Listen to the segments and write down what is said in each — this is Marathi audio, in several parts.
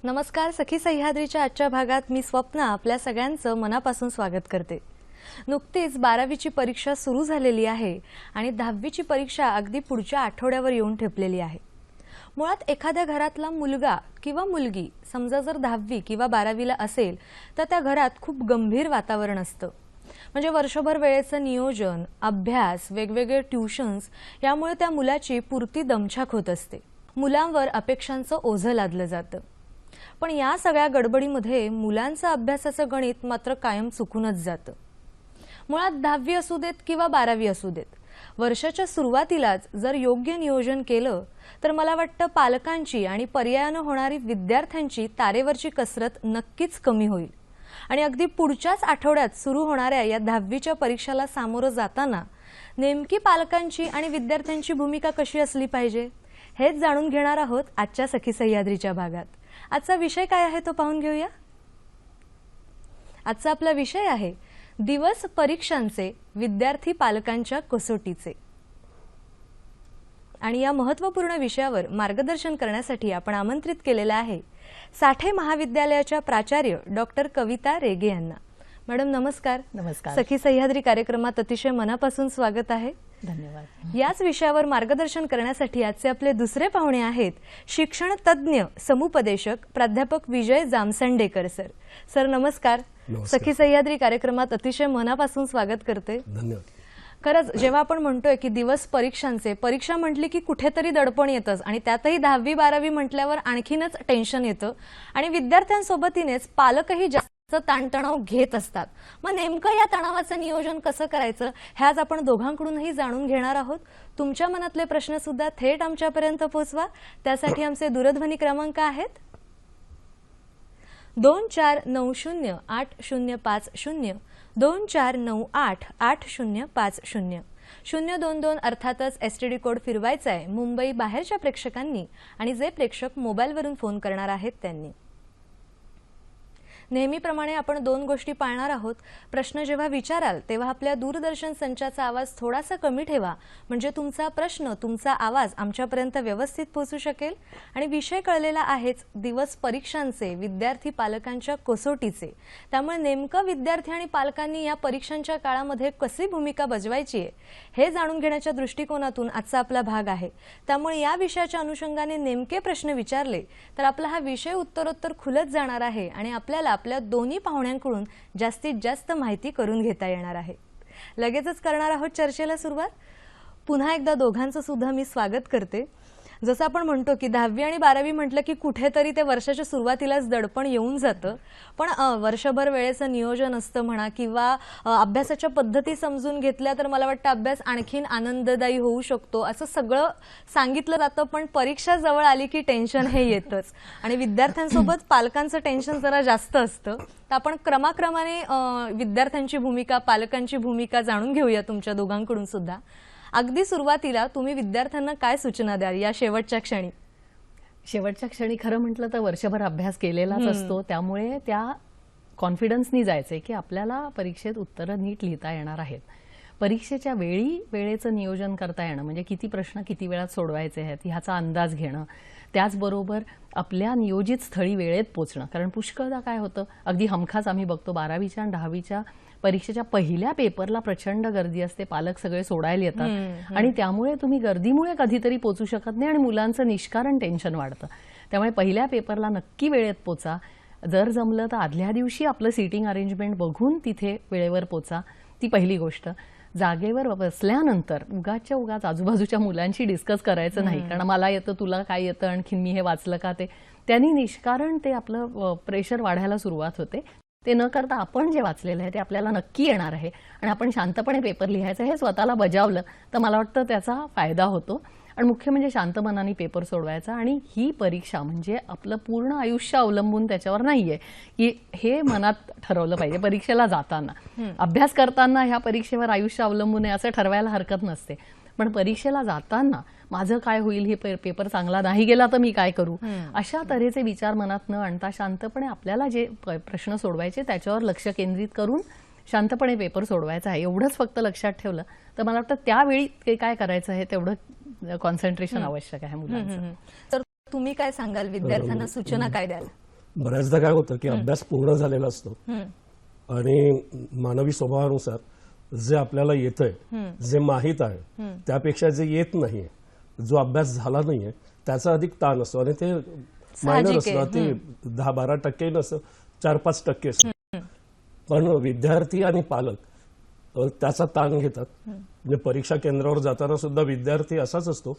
नमस्कार. सखी सह्याद्रीच्या आजच्या भागात मी स्वप्ना आपल्या सगळ्यांचं मनापासून स्वागत करते. नुकतीच 12वीची परीक्षा सुरू झालेली आहे आणि 10वीची परीक्षा अगदी पुढच्या आठवड्यावर येऊन ठेपलेली आहे. मुळात एखाद्या घरातला मुलगा किंवा मुलगी समजा जर 10वी किंवा 12वीला असेल तर त्या घरात खूप गंभीर वातावरण असतं. म्हणजे वर्षभर वेळेचं नियोजन, अभ्यास, वेगवेगळे ट्यूशन्स यामुळे त्या मुलाची पुरती दमछाक होत असते. मुलांवर अपेक्षांचं ओझं लादलं जातं. पण या सगळ्या गडबडीमध्ये मुलांचं अभ्यासाचं गणित मात्र कायम चुकूनच जातं. मुळात 10वी असू देत किंवा 12वी असू देत, वर्षाच्या सुरुवातीलाच जर योग्य नियोजन केलं तर मला वाटतं पालकांची आणि पर्यायानं होणारी विद्यार्थ्यांची तारेवरची कसरत नक्कीच कमी होईल. आणि अगदी पुढच्याच आठवड्यात सुरू होणाऱ्या या 10वीच्या परीक्षेला सामोरं जाताना नेमकी पालकांची आणि विद्यार्थ्यांची भूमिका कशी असली पाहिजे हेच जाणून घेणार आहोत आजच्या सखी सह्याद्रीच्या भागात. आजचा विषय काय आहे तो पाहून घेऊया. आजचा आपला विषय आहे दिवस परीक्षांचे, विद्यार्थी पालकांच्या कसोटीचे. आणि या महत्त्वपूर्ण विषयावर मार्गदर्शन करण्यासाठी आपण आमंत्रित केलेला आहे साठे महाविद्यालयाच्या प्राचार्य डॉक्टर कविता रेगे यांना. मॅडम नमस्कार. नमस्कार. सखी सह्याद्री कार्यक्रमात अतिशय मनापासून स्वागत आहे. धन्यवाद. याच विषयावर मार्गदर्शन करण्यासाठी आजचे आपले दुसरे पाहुणे आहेत शिक्षण तज्ज्ञ समुपदेशक प्राध्यापक विजय जामसंडेकर सर. सर नमस्कार. सखी सह्याद्री कार्यक्रमात अतिशय मनापासून स्वागत करते. धन्यवाद. खरंच जेव्हा आपण म्हणतोय की दिवस परीक्षांचे, परीक्षा म्हटली की कुठेतरी दडपण येतच आणि त्यातही 10वी 12वी म्हटल्यावर आणखीनच टेन्शन येतं आणि विद्यार्थ्यांसोबतीनेच पालकही जास्त ताणतणाव घेत असतात. मग नेमकं या तणावाचं नियोजन कसं करायचं हे आज आपण दोघांकडूनही जाणून घेणार आहोत. तुमच्या मनातले प्रश्न सुद्धा थेट आमच्यापर्यंत पोहोचवा. त्यासाठी आमचे दूरध्वनी क्रमांक आहेत 24908050, 24988050, 022 अर्थातच STD कोड फिरवायचा आहे मुंबई बाहेरच्या प्रेक्षकांनी आणि जे प्रेक्षक मोबाईलवरून फोन करणार आहेत त्यांनी. नेहमीप्रमाणे आपण 2 गोष्टी पाळणार आहोत. प्रश्न जेव्हा विचाराल तेव्हा आपल्या दूरदर्शन संचाचा आवाज थोडासा कमी ठेवा म्हणजे तुमचा प्रश्न, तुमचा आवाज आमच्यापर्यंत व्यवस्थित पोहोचू शकेल. आणि विषय कळलेला आहेच, दिवस परीक्षांचे, विद्यार्थी पालकांच्या कसोटीचे. त्यामुळे नेमकं विद्यार्थी आणि पालकांनी या परीक्षांच्या काळामध्ये कशी भूमिका बजवायची आहे हे जाणून घेण्याच्या दृष्टिकोनातून आजचा आपला भाग आहे. त्यामुळे या विषयाच्या अनुषंगाने नेमके प्रश्न विचारले तर आपला हा विषय उत्तरोत्तर खुलत जाणार आहे आणि आपल्याला आपल्या दोन्ही पाहुण्यांकडून जास्तीत जास्त माहिती करून घेता येणार आहे. लगेचच करणार आहोत चर्चेला सुरुवात. पुन्हा एकदा दोघांचं सुद्धा मी स्वागत करते. जसं आपण म्हणतो की 10वी आणि 12वी म्हटलं की कुठेतरी ते वर्षाच्या सुरुवातीलाच दडपण येऊन जातं. पण वर्षभर वेळेचं नियोजन असतं म्हणा किंवा अभ्यासाच्या पद्धती समजून घेतल्या तर मला वाटतं अभ्यास आणखीन आनंददायी होऊ शकतो असं सगळं सांगितलं जातं. पण परीक्षा जवळ आली की टेन्शन हे येतच आणि विद्यार्थ्यांसोबत पालकांचं टेन्शन जरा जास्त असतं. तर आपण क्रमाक्रमाने विद्यार्थ्यांची भूमिका, पालकांची भूमिका जाणून घेऊया तुमच्या दोघांकडून सुद्धा. अगदी सुरुवातीला तुम्ही विद्यार्थ्यांना काय सूचना द्याल या शेवटच्या क्षणी? शेवटच्या क्षणी खरं म्हटलं तर वर्षभर अभ्यास केलेलाच असतो, त्यामुळे त्या कॉन्फिडन्सनी जायचंय की आपल्याला परीक्षेत उत्तरं नीट लिहिता येणार आहेत. परीक्षेच्या वेळी वेळेचं नियोजन करता येणं म्हणजे किती प्रश्न किती वेळात सोडवायचे आहेत ह्याचा अंदाज घेणं, त्याचबरोबर आपल्या नियोजित स्थळी वेळेत पोचणं. कारण पुष्कळदा काय होतं, अगदी हमखास आम्ही बघतो 12वीच्या आणि 10वीच्या परीक्षेच्या पहिल्या पेपरला प्रचंड गर्दी असते, पालक सगळे सोडायला येतात आणि त्यामुळे तुम्ही गर्दीमुळे कधीतरी पोचू शकत नाही आणि मुलांचं निष्कारण टेन्शन वाढतं. त्यामुळे पहिल्या पेपरला नक्की वेळेत पोचा. जर जमलं तर आदल्या दिवशी आपलं सीटिंग अरेंजमेंट बघून तिथे वेळेवर पोचा. ती पहिली गोष्ट. जागेवर बसल्यानंतर उगाच आजूबाजूच्या मुलांशी डिस्कस करायचं नाही, कारण मला येतं, तुला काय येतं, आणखीन मी हे वाचलं का, ते त्यांनी निष्कारण ते आपलं प्रेशर वाढायला सुरुवात होते. ते न करता आपण जे वाचलेलं आहे ते आपल्याला नक्की येणार आहे आणि आपण शांतपणे पेपर लिहायचं हे स्वतःला बजावलं तर मला वाटतं त्याचा फायदा होतो. आणि मुख्य म्हणजे शांत मनाने पेपर सोडवायचा. आणि ही परीक्षा म्हणजे आपलं पूर्ण आयुष्य अवलंबून त्याच्यावर नाहीये की हे मनात ठरवलं पाहिजे. परीक्षेला जाताना, अभ्यास करताना ह्या परीक्षेवर आयुष्य अवलंबून आहे असं ठरवायला हरकत नसते. पण परीक्षेला जाताना माझं काय होईल, हे पेपर चांगला नाही गेला तर मी काय करू, अशा तऱ्हेचे विचार मनात न आणता शांतपणे आपल्याला जे प्रश्न सोडवायचे त्याच्यावर लक्ष केंद्रित करून शांतपणे पेपर सोडवायचा आहे. एवढंच फक्त लक्षात ठेवलं तर मला वाटतं त्यावेळी ते काय करायचं आहे तेवढं कॉन्सन्ट्रेशन आवश्यक आहे मुलांचं. तर तुम्ही काय सांगाल, विद्यार्थ्यांना सूचना काय द्याल? बऱ्याचदा काय होतं की अभ्यास पूर्ण झालेला असतो आणि मानवी स्वभावानुसार जे आपल्याला येतंय, जे माहीत आहे त्यापेक्षा जे येत नाहीये, जो अभ्यास झाला नाहीये त्याचा अधिक ताण असतो आणि ते मायनर असतं, ते 10-12% नसतं, 4-5% असतं. पण विद्यार्थी आणि पालक त्याचा ताण घेतात. म्हणजे परीक्षा केंद्रावर जाताना सुद्धा विद्यार्थी असाच असतो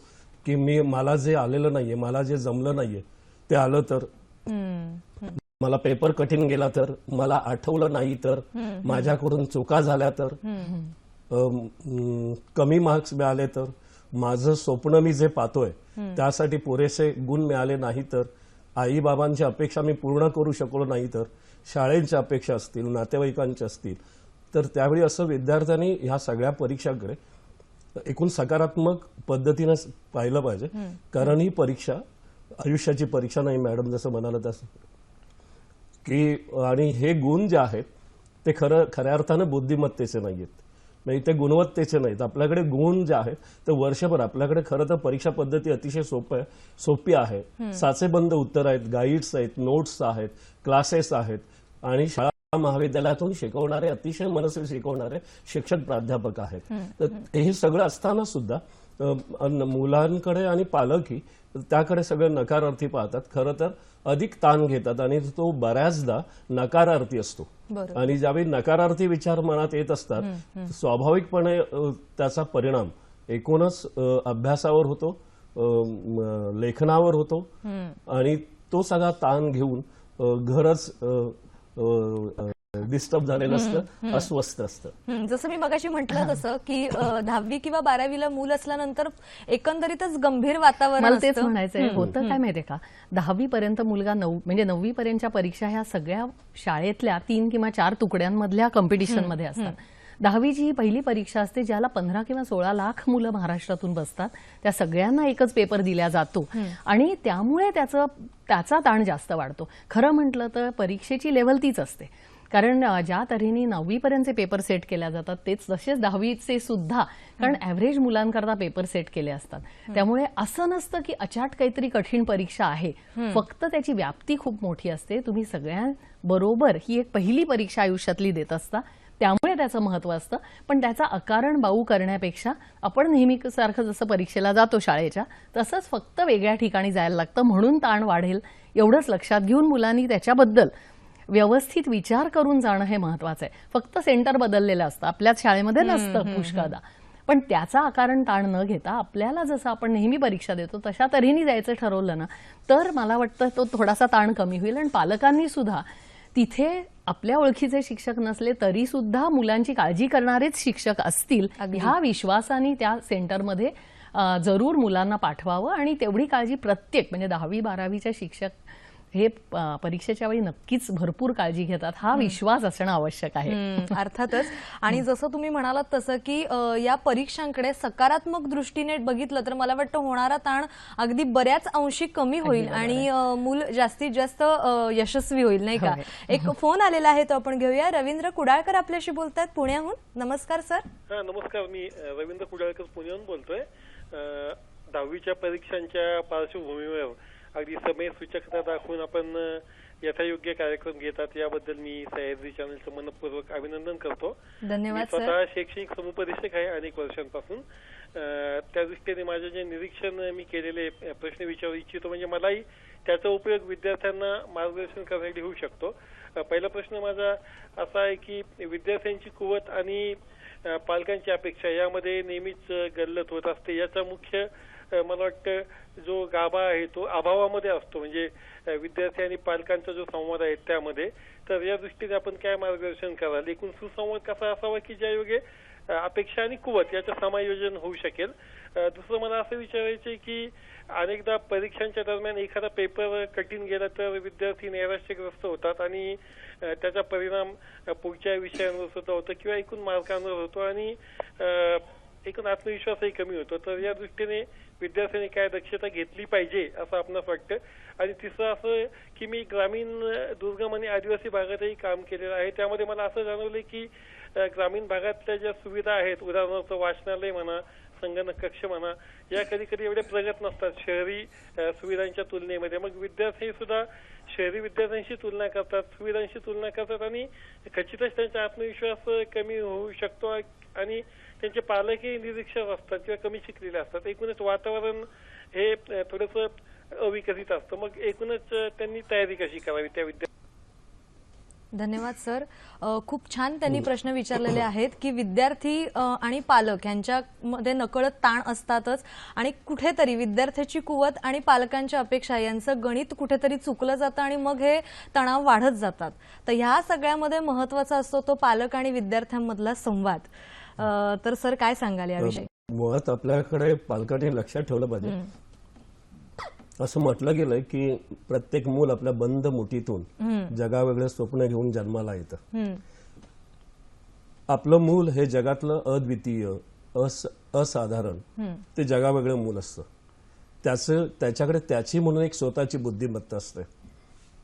की मला जे आलेलं नाहीये, मला जे जमलं नाहीये ते आलं तर, मला पेपर कठीण गेला तर, मला आठवलं नाही तर, माझ्याकडून चुका झाल्या तर, कमी मार्क्स मिळाले तर, माझं स्वप्न मी जे पाहतोय त्यासाठी पुरेसे गुण मिळाले नाही तर, आई बाबांची अपेक्षा मी पूर्ण करू शकलो नाही तर, शाळेच्या अपेक्षा असतील, नातेवाईकांच्या असतील, तर त्यावेळी असं विद्यार्थ्यांनी ह्या सगळ्या परीक्षांकडे एकूण सकारात्मक पद्धतीनं पाहिलं पाहिजे. कारण ही परीक्षा आयुष्याची परीक्षा नाही, मॅडम जसं म्हणाल तसं की, आणि हे गुण जे आहेत ते खऱ्या अर्थानं बुद्धिमत्तेचे नाहीत, म्हणजे ते गुणवत्तेचे नाहीत. आपल्याकडे गुण जे आहेत ते वर्षभर आपल्याकडे खरं तर परीक्षा पद्धती अतिशय सोपी आहे. साचेबंद उत्तर आहेत, गाईड्स आहेत, नोट्स आहेत, क्लासेस आहेत आणि शाळा महाविद्यालयातून शिकवणारे अतिशय मनस्वी शिकवणारे शिक्षक प्राध्यापक आहेत. तर हे सगळं असताना सुद्धा मुलांकडे आणि पालकही त्याकडे सगळं नकारार्थी पाहतात, खरं तर अधिक ताण घेतात आणि तो बऱ्याचदा नकारार्थी असतो. आणि ज्यावेळी नकारार्थी विचार मनात येत असतात स्वाभाविकपणे त्याचा परिणाम एकूणच अभ्यासावर होतो, लेखनावर होतो आणि तो सगळा ताण घेऊन घरच डिस्टर्ब झालेलं असतं, अस्वस्थ असतं. जसं मी मगाशी म्हटलं तसं की 10वी किंवा 12वीला मूल असल्यानंतर एकंदरीतच गंभीर वातावरण मला तेच म्हणायचंय. होतं काय माहितीये का, 10वी पर्यंत मुलगा म्हणजे 9वी पर्यंतच्या परीक्षा ह्या सगळ्या शाळेतल्या 3 किंवा 4 तुकड्यांमधल्या कॉम्पिटिशन मध्ये असतात. 10वीची ही पहिली परीक्षा असते ज्याला 15 किंवा 16 लाख मुलं महाराष्ट्रातून बसतात. त्या सगळ्यांना एकच पेपर दिला जातो आणि त्यामुळे त्याचा ताण जास्त वाढतो. खरं म्हटलं तर परीक्षेची लेव्हल तीच असते, कारण ज्या तऱ्हेने 9वी पर्यंतचे पेपर सेट केल्या जातात तेच तसेच 10वीचे सुद्धा, कारण ॲव्हरेज मुलांकरता पेपर सेट केले असतात. त्यामुळे असं नसतं की अचाट काहीतरी कठीण परीक्षा आहे, फक्त त्याची व्याप्ती खूप मोठी असते. तुम्ही सगळ्यांबरोबर ही एक पहिली परीक्षा आयुष्यातली देत असता, त्यामुळे त्याचं महत्व असतं. पण त्याचा अकारण बाऊ करण्यापेक्षा आपण नेहमी सारखं जसं परीक्षेला जातो शाळेच्या, तसंच फक्त वेगळ्या ठिकाणी जायला लागतं, म्हणून ताण वाढेल एवढंच लक्षात घेऊन मुलांनी त्याच्याबद्दल व्यवस्थित विचार करून जाणं हे महत्वाचं आहे. फक्त सेंटर बदललेलं असतं, आपल्याच शाळेमध्ये नसतं पुष्कळदा. पण त्याचा अकारण ताण न घेता आपल्याला जसं आपण नेहमी परीक्षा देतो तशा तऱ्हेने जायचं ठरवलं ना, तर मला वाटतं तो थोडासा ताण कमी होईल. आणि पालकांनी सुद्धा तिथे आपल्या ओळखीचे शिक्षक नसले तरी सुद्धा मुलांची काळजी करणारेच शिक्षक असतील ह्या विश्वासाने त्या सेंटरमध्ये जरूर मुलांना पाठवावं. आणि तेवढी काळजी प्रत्येक म्हणजे 10वी-12वीच्या शिक्षक हे परीक्षेच्या वेळी नक्कीच भरपूर काळजी घेतात, हा विश्वास असणं आवश्यक आहे. अर्थातच. आणि जसं तुम्ही म्हणालात तसं की या परीक्षांकडे सकारात्मक दृष्टीने बघितलं तर मला वाटतं होणारा ताण अगदी बऱ्याच अंशी कमी होईल आणि मूल जास्तीत जास्त यशस्वी होईल, नाही का? एक फोन आलेला आहे तो आपण घेऊया. रवींद्र कुडाळकर आपल्याशी बोलतायत पुण्याहून. नमस्कार सर. नमस्कार, मी रवींद्र कुडाळकर पुण्याहून बोलतोय. 10वीच्या परीक्षांच्या पार्श्वभूमीवर अगदी समय सूचकता दाखवून आपण यथायोग्य कार्यक्रम घेतात याबद्दल मी सह्याद्री चॅनलचं मनपूर्वक अभिनंदन करतो. धन्यवाद. स्वतः शैक्षणिक समुपदेशक आहे अनेक वर्षांपासून. त्या दृष्टीने माझे जे निरीक्षण मी केलेले प्रश्न विचारू इच्छितो, म्हणजे मलाही त्याचा उपयोग विद्यार्थ्यांना मार्गदर्शन करण्यासाठी होऊ शकतो. पहिला प्रश्न माझा असा आहे की विद्यार्थ्यांची कुवत आणि पालकांची अपेक्षा यामध्ये नेहमीच गल्लत होत असते. याचा मुख्य मला वाटतं जो गाभा आहे तो अभावामध्ये असतो, म्हणजे विद्यार्थी आणि पालकांचा जो संवाद आहे त्यामध्ये. तर या दृष्टीने आपण काय मार्गदर्शन कराल? एकूण सुसंवाद कसा असावा की ज्यायोगे अपेक्षा आणि कुवत याचं समायोजन होऊ शकेल. दुसरं मला असं विचारायचं आहे की अनेकदा परीक्षांच्या दरम्यान एखादा पेपर कठीण गेला तर विद्यार्थी नैराश्यग्रस्त होतात आणि त्याचा परिणाम पुढच्या विषयांवर सुद्धा होतो किंवा एकूण मार्कांवर होतो आणि एकूण आत्मविश्वासही कमी होतो. तर या दृष्टीने विद्यार्थ्यांनी काय दक्षता घेतली पाहिजे असं आपणास वाटतं? आणि तिसरं असं की मी ग्रामीण, दुर्गम आणि आदिवासी भागातही काम केलेलं आहे. त्यामध्ये मला असं जाणवलं की ग्रामीण भागातल्या ज्या सुविधा आहेत, उदाहरणार्थ वाचनालय म्हणा, संगणक कक्ष म्हणा, या कधी कधी एवढे प्रगत नसतात शहरी सुविधांच्या तुलनेमध्ये. मग विद्यार्थी सुद्धा शहरी विद्यार्थ्यांशी तुलना करतात, सुविधांशी तुलना करतात आणि खचितच त्यांचा आत्मविश्वास कमी होऊ शकतो आणि त्यांचे पालकही निरीक्षक असतात किंवा कमी शिकलेले असतात. एकूणच वातावरण हे थोडंसं अविकसित असतं. मग एकूणच त्यांनी तयारी कशी करावी त्या विद्यार्थी. धन्यवाद सर. खूप छान त्यांनी प्रश्न विचारलेले आहेत की विद्यार्थी आणि पालक यांच्यामध्ये नकळत ताण असतातच आणि कुठेतरी विद्यार्थ्याची कुवत आणि पालकांच्या अपेक्षा यांचं गणित कुठेतरी चुकलं जातं आणि मग हे तणाव वाढत जातात. तर ह्या सगळ्यामध्ये महत्वाचा असतो तो पालक आणि विद्यार्थ्यांमधला संवाद. तर सर काय सांगाल याविषयी? मुळात आपल्याकडे पालकांनी लक्षात ठेवलं पाहिजे, असं म्हटलं गेलंय की प्रत्येक मूल आपल्या बंद मुठीतून जगावेगळं स्वप्न घेऊन जन्माला येतं. आपलं मूल हे जगातलं अद्वितीय असाधारण ते जगावेगळं मूल असतं. त्याच्याकडे त्याची म्हणून एक स्वतःची बुद्धिमत्ता असते,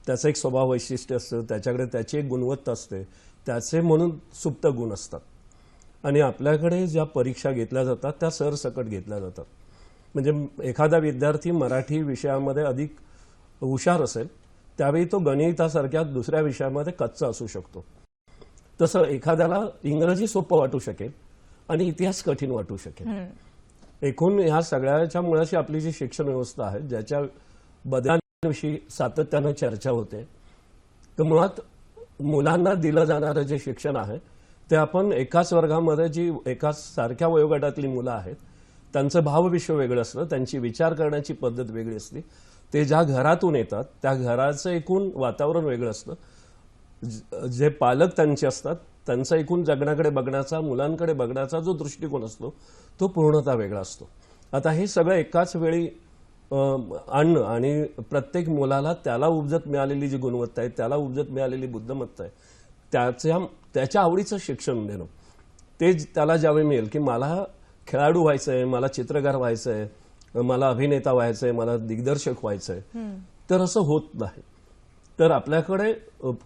त्याचं एक स्वभाव वैशिष्ट्य असतं, त्याच्याकडे त्याची एक गुणवत्ता असते, त्याचे म्हणून सुप्त गुण असतात. आणि आपल्याकडे ज्या परीक्षा घेतल्या जातात त्या सरसकट घेतल्या जातात. म्हणजे एखादा विद्यार्थी मराठी विषयामध्ये अधिक हुशार असेल त्यावेळी तो गणितासारख्या दुसऱ्या विषयामध्ये कच्चा असू शकतो. तसं एखाद्याला इंग्रजी सोपं वाटू शकेल आणि इतिहास कठीण वाटू शकेल. एकूण ह्या सगळ्याच्या मुळाशी आपली जी शिक्षण व्यवस्था आहे ज्याच्या बदलांविषयी सातत्यानं चर्चा होते, तर मुळात मुलांना दिलं जाणारं जे शिक्षण आहे ते आपण एकाच वर्गामध्ये जी एकाच सारख्या वयोगटातली मुलं आहेत त्यांचं भावविश्व वेगळं असतं, त्यांची विचार करण्याची पद्धत वेगळी असते, ते ज्या घरातून येतात त्या घराचं एकूण वातावरण वेगळं असतं, जे पालक त्यांचे असतात त्यांचा एकूण जगण्याकडे बघण्याचा मुलांकडे बघण्याचा जो दृष्टिकोन असतो तो पूर्णतः वेगळा असतो. आता हे सगळं एकाच वेळी आणणं आणि प्रत्येक मुलाला त्याला उपजत मिळालेली जी गुणवत्ता आहे, त्याला उपजत मिळालेली बुद्धिमत्ता आहे, त्याच्या आवडीचं शिक्षण देणं, ते त्याला ज्यावेळी मिळेल की मला खेळाडू व्हायचंय, मला चित्रकार व्हायचंय, मला अभिनेता व्हायचंय, मला दिग्दर्शक व्हायचंय, तर असं होत नाही. तर आपल्याकडे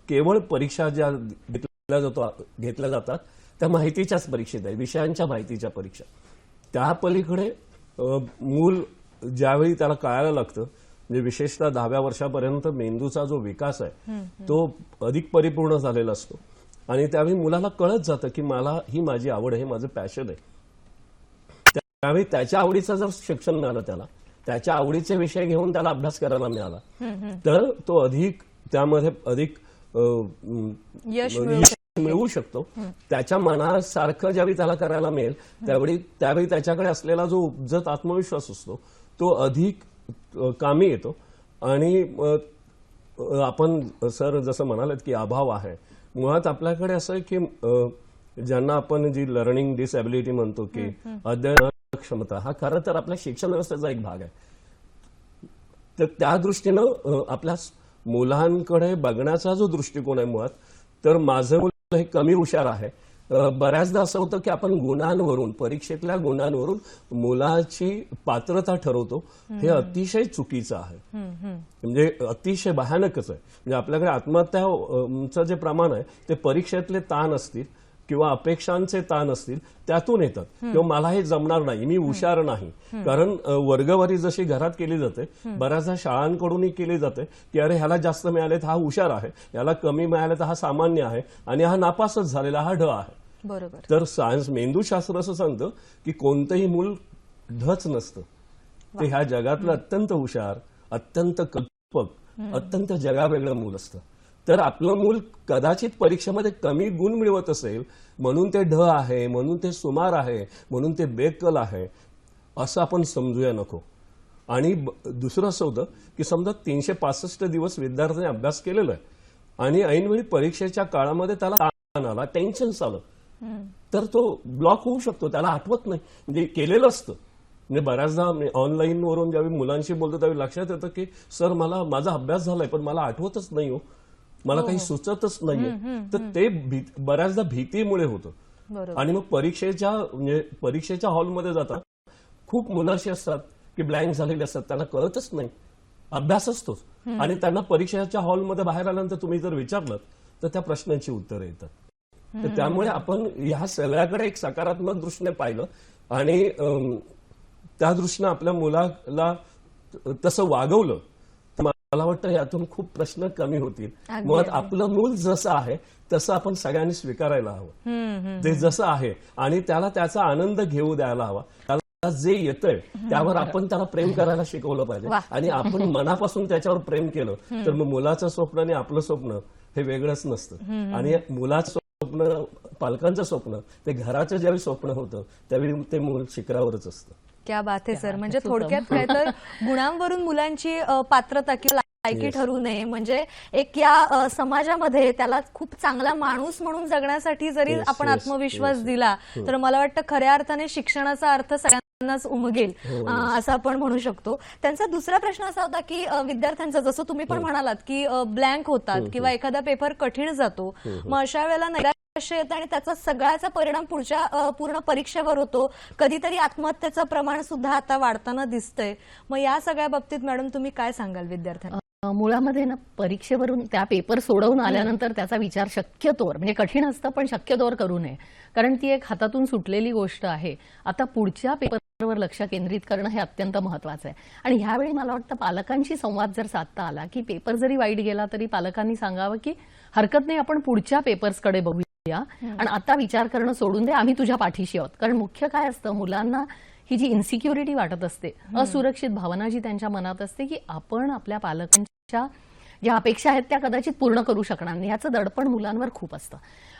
केवळ परीक्षा ज्या घेतल्या जातात त्या माहितीच्याच परीक्षेत आहे, विषयांच्या माहितीच्या परीक्षा. त्या पलीकडे मूल ज्यावेळी त्याला कळायला लागतं, म्हणजे विशेषतः 10व्या वर्षापर्यंत मेंदूचा जो विकास आहे तो अधिक परिपूर्ण झालेला असतो आणि त्यावेळी मुलाला कळत जातं की मला ही माझी आवड आहे, माझं पॅशन आहे. त्यावेळी त्याच्या आवडीचं जर शिक्षण मिळालं, त्याला त्याच्या आवडीचे विषय घेऊन त्याला अभ्यास करायला मिळाला, तर तो अधिक त्यामध्ये अधिक यश मिळवू शकतो. त्याच्या मनासारखं ज्यावेळी त्याला करायला मिळेल त्यावेळी त्याच्याकडे असलेला जो उपजत आत्मविश्वास असतो तो अधिक कामी येतो. आणि आपण सर जसं म्हणालात की अभाव आहे, मुळात आपल्याकडे असं आहे की ज्यांना आपण जी लर्निंग डिसॅबिलिटी म्हणतो की अध्ययन क्षमता, हा खरं तर आपल्या शिक्षण व्यवस्थेचा एक भाग आहे. तर त्या दृष्टीनं आपल्या मुलांकडे बघण्याचा जो दृष्टिकोन आहे मुळात, तर माझं मुलं हे कमी हुशार आहे, बऱ्याचदा असं होतं की आपण गुणांवरून, परीक्षेतल्या गुणांवरून मुलाची पात्रता ठरवतो, हे अतिशय चुकीचं आहे. म्हणजे अतिशय भयानकच आहे. म्हणजे आपल्याकडे आत्महत्याचं जे प्रमाण आहे ते परीक्षेतले ताण असतील किंवा अपेक्षांचे ताण असतील त्यातून येतात, किंवा मला हे जमणार नाही, मी हुशार नाही. कारण वर्गवारी जशी घरात केली जाते, बऱ्याचदा शाळांकडूनही केली जाते की अरे ह्याला जास्त मिळाले तर हा हुशार आहे, याला कमी मिळाले तर हा सामान्य आहे आणि हा नापासच झालेला हा ढ आहे. बरोबर. तर सायन्स मेंदूशास्त्र असं सांगतं की कोणतंही मूल ढच नसतं, ते ह्या जगातलं अत्यंत हुशार, अत्यंत कल्पक, अत्यंत जगावेगळं मूल असतं. तर आपलं मूल कदाचित परीक्षेमध्ये कमी गुण मिळवत असेल म्हणून ते ढ आहे, म्हणून ते सुमार आहे, म्हणून ते बेकल आहे असं आपण समजूया नको. आणि दुसरं असं होतं की समजा 365 दिवस विद्यार्थ्यांनी अभ्यास केलेला आहे आणि ऐनवेळी परीक्षेच्या काळामध्ये त्याला ताण आला, टेन्शन आलं, तर तो ब्लॉक होऊ शकतो, त्याला आठवत नाही. म्हणजे केलेलं असतं. म्हणजे बऱ्याचदा ऑनलाईनवरून ज्यावेळी मुलांशी बोलतो त्यावेळी लक्षात येतं की सर मला माझा अभ्यास झालाय पण मला आठवतच नाही हो, मला काही सुचतच नाहीये. तर ते बऱ्याचदा भीतीमुळे होतं. आणि मग परीक्षेच्या हॉलमध्ये जातात खूप मुलं अशी असतात की ब्लँक झालेली असतात, त्यांना कळतच नाही, अभ्यास असतोच आणि त्यांना परीक्षेच्या हॉलमध्ये बाहेर आल्यानंतर तुम्ही जर विचारलं तर त्या प्रश्नांची उत्तरं येतात. तर त्यामुळे आपण ह्या सगळ्याकडे एक सकारात्मक दृष्टीने पाहिलं आणि त्या दृष्टीनं आपल्या मुलाला तसं वागवलं तर मला वाटतं यातून खूप प्रश्न कमी होतील. अगदी, मुळात आपलं मूल जसं आहे तसं आपण सगळ्यांनी स्वीकारायला हवं. ते जसं आहे आणि त्याला त्याचा आनंद घेऊ द्यायला हवा. त्याला जे येतंय त्यावर आपण त्याला प्रेम करायला शिकवलं पाहिजे. वा. आणि आपण मनापासून त्याच्यावर प्रेम केलं तर मग मुलाचं स्वप्न आणि आपलं स्वप्न हे वेगळंच नसतं. आणि मुलाचं स्वप्न, पालकांचं स्वप्न, ते घराचं ज्यावेळी स्वप्न होतं त्यावेळी ते मूल शिखरावरच असतं. क्या बात आहे सर. म्हणजे खूप थोडक्यात काय तर गुणांवरून मुलांची पात्रता किंवा लायकी ठरू नये. म्हणजे एक या समाजामध्ये त्याला खूप चांगला माणूस म्हणून जगण्यासाठी जरी Yes, आपण yes, आत्मविश्वास yes. दिला तर मला वाटतं खऱ्या अर्थाने शिक्षणाचा अर्थ सगळ्यांनाच उमगेल असं आपण म्हणू शकतो. त्यांचा दुसरा प्रश्न असा होता की विद्यार्थ्यांचा, जसं तुम्ही पण म्हणालात की ब्लँक होतात किंवा एखादा पेपर कठीण जातो, मग अशा वेळेला नैराश्य येतं आणि त्याचा सगळ्याचा परिणाम पुढच्या पूर्ण परीक्षेवर होतो. कधीतरी आत्महत्येचं प्रमाण सुद्धा आता वाढताना दिसतंय. मग या सगळ्या बाबतीत मॅडम तुम्ही काय सांगाल विद्यार्थ्यांना? मुळामध्ये ना परीक्षेवरून त्या पेपर सोडवून आल्यानंतर त्याचा विचार शक्यतोवर, म्हणजे कठीण असतं पण शक्यतोवर करू नये, कारण ती एक हातातून सुटलेली गोष्ट आहे. आता पुढच्या पेपरवर लक्ष केंद्रित करणं हे अत्यंत महत्वाचं आहे. आणि ह्यावेळी मला वाटतं पालकांशी संवाद जर साधता आला की पेपर जरी वाईट गेला तरी पालकांनी सांगावं की हरकत नाही, आपण पुढच्या पेपर्सकडे बघूया आणि आता विचार करणं सोडून दे, आम्ही तुझ्या पाठीशी आहोत. कारण मुख्य काय असतं, मुलांना ही जी इन्सिक्युरिटी वाटत असते, असुरक्षित भावना जी त्यांच्या मनात असते की आपण आपल्या पालकांच्या ज्या अपेक्षा आहेत त्या कदाचित पूर्ण करू शकणार नाही, याचं दडपण मुलांवर खूप असतं.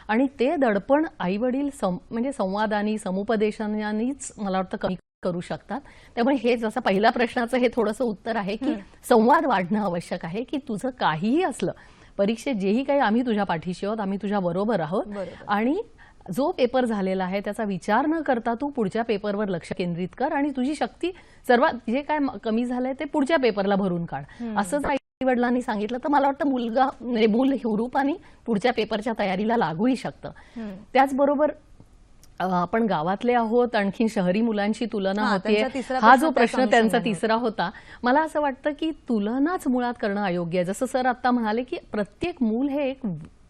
आणि ते दडपण आई वडील म्हणजे संवादानी, समुपदेशनानीच मला वाटतं कमी करू शकतात. त्यामुळे हे जसं पहिल्या प्रश्नाचं हे थोडंसं उत्तर आहे की संवाद वाढणं आवश्यक आहे की तुझं काहीही असलं परीक्षेत, जेही काही आम्ही तुझ्या पाठीशी आहोत, आम्ही तुझ्या बरोबर आहोत. आणि जो पेपर झालेला आहे त्याचा विचार न करता तू पुढच्या पेपरवर लक्ष केंद्रित कर आणि तुझी शक्ती सर्वात जे काय कमी झालंय ते पुढच्या पेपरला भरून काढ. असं जर आई वडिलांनी सांगितलं तर मला वाटतं मूल हुरूपाने पुढच्या पेपरच्या तयारीला लागूही शकतं. त्याचबरोबर आपण गावातले आहोत, आणखी शहरी मुलांची तुलना होते, हा जो प्रश्न त्यांचा तिसरा होता. मला असं वाटतं की तुलनाच मुळात करणं अयोग्य आहे. जसं सर आता म्हणाले की प्रत्येक मूल हे एक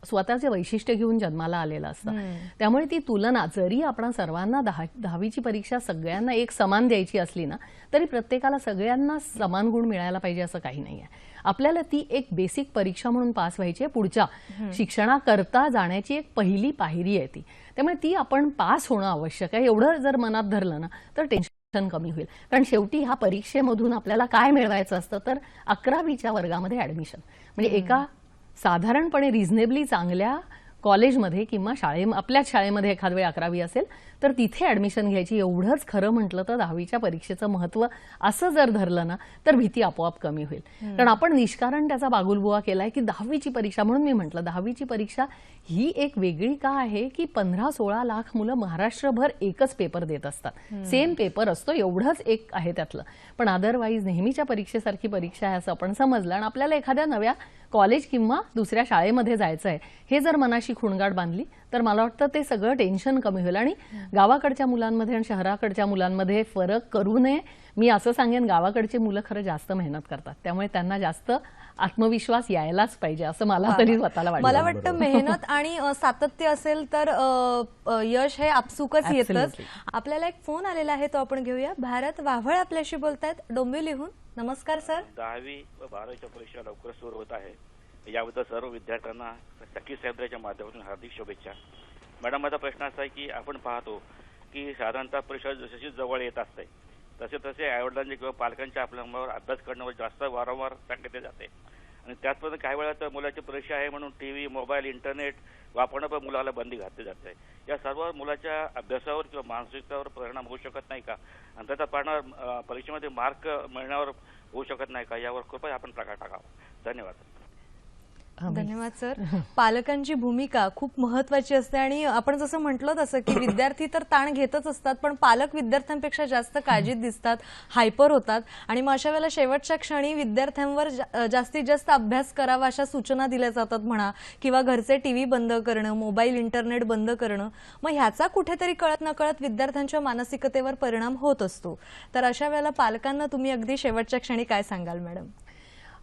स्वतःचे वैशिष्ट्य घेऊन जन्माला आलेलं असतं. त्यामुळे ती तुलना, जरी आपण सर्वांना 10वीची परीक्षा सगळ्यांना एक समान द्यायची असली ना तरी प्रत्येकाला सगळ्यांना समान गुण मिळायला पाहिजे असं काही नाहीये. आपल्याला ती एक बेसिक परीक्षा म्हणून पास व्हायची आहे, पुढच्या शिक्षणाकरता जाण्याची एक पहिली पायरी आहे ती. त्यामुळे ती आपण पास होणं आवश्यक आहे. एवढं जर मनात धरलं ना तर टेन्शन कमी होईल. कारण शेवटी ह्या परीक्षेमधून आपल्याला काय मिळवायचं असतं तर 11वीच्या वर्गामध्ये ऍडमिशन. म्हणजे एका साधारणपणे रिझनेबली चांगल्या कॉलेजमध्ये किंवा आपल्याच शाळेमध्ये एखाद वेळ 11वी असेल तर तिथे ऍडमिशन घ्यायची. एवढंच खरं म्हटलं तर 10वीच्या परीक्षेचं महत्व असं जर धरलं ना तर भीती आपोआप कमी होईल. कारण आपण निष्कारण त्याचा बागुलबुवा केलाय की 10वीची परीक्षा, म्हणून मी म्हटलं 10वीची परीक्षा ही एक वेगळी का आहे की 15-16 लाख मुलं महाराष्ट्रभर एकच पेपर देत असतात, सेम पेपर असतो, एवढंच एक आहे त्यातलं. पण अदरवाईज नेहमीच्या परीक्षेसारखी परीक्षा आहे असं आपण समजलं आणि आपल्याला एखाद्या नव्या कॉलेज किंवा दुसऱ्या शाळेमध्ये जायचं आहे हे जर मनाशी खुणगाठ बांधली तर मला वाटतं ते सगळं टेन्शन कमी होईल. आणि गावाकडच्या मुलांमध्ये आणि शहराकडच्या मुलांमध्ये फरक करू नये. मी असं सांगेन, गावाकडची मुलं खरं जास्त मेहनत करतात, त्यामुळे त्यांना जास्त आत्मविश्वास यायलाच पाहिजे असं मला तरी स्वतःला वाटतं. मला वाटतं मेहनत आणि सातत्य असेल तर यश हे आपसुकच येतच. आपल्याला एक फोन आलेला आहे, तो आपण घेऊया. भारत वाव्हळ आपल्याशी बोलतायत डोंबिवलीहून. नमस्कार सर. 10वी व 12वीच्या परीक्षा लवकर सुरू होत आहे, याबद्दल सर्व विद्यार्थ्यांना सखी साहेबच्या माध्यमातून हार्दिक शुभेच्छा. मॅडम, माझा प्रश्न असा आहे की आपण पाहतो की साधारणतः परीक्षा जशी जवळ येत असते तसे तसे आईवडिलांचे किंवा पालकांच्या आपल्या मुलावर अभ्यास करण्यावर जास्त वारंवार सांगितले जाते. आणि त्याचप्रमाणे काही वेळा तर मुलाची परीक्षा आहे म्हणून टीव्ही, मोबाईल, इंटरनेट वापरणं पण मुलाला बंदी घातली जाते. या सर्व मुलाच्या अभ्यासावर किंवा मानसिकतेवर परिणाम होऊ शकत नाही का? आणि त्याचा परिणाम परीक्षेमध्ये मार्क मिळण्यावर होऊ शकत नाही का? यावर कृपया आपण प्रकाश टाकावा. धन्यवाद. धन्यवाद सर. पालकांची भूमिका खूप महत्वाची असते आणि आपण जसं म्हटलं तसं की विद्यार्थी तर ताण घेतच असतात पण पालक विद्यार्थ्यांपेक्षा जास्त काळजीत दिसतात, हायपर होतात आणि मग अशा वेळेला शेवटच्या क्षणी विद्यार्थ्यांवर जास्तीत जास्त अभ्यास करावा अशा सूचना दिल्या जातात म्हणा, किंवा घरचे टीव्ही बंद करणं, मोबाईल, इंटरनेट बंद करणं. मग ह्याचा कुठेतरी कळत नकळत विद्यार्थ्यांच्या मानसिकतेवर परिणाम होत असतो. तर अशा वेळेला पालकांना तुम्ही अगदी शेवटच्या क्षणी काय सांगाल मॅडम?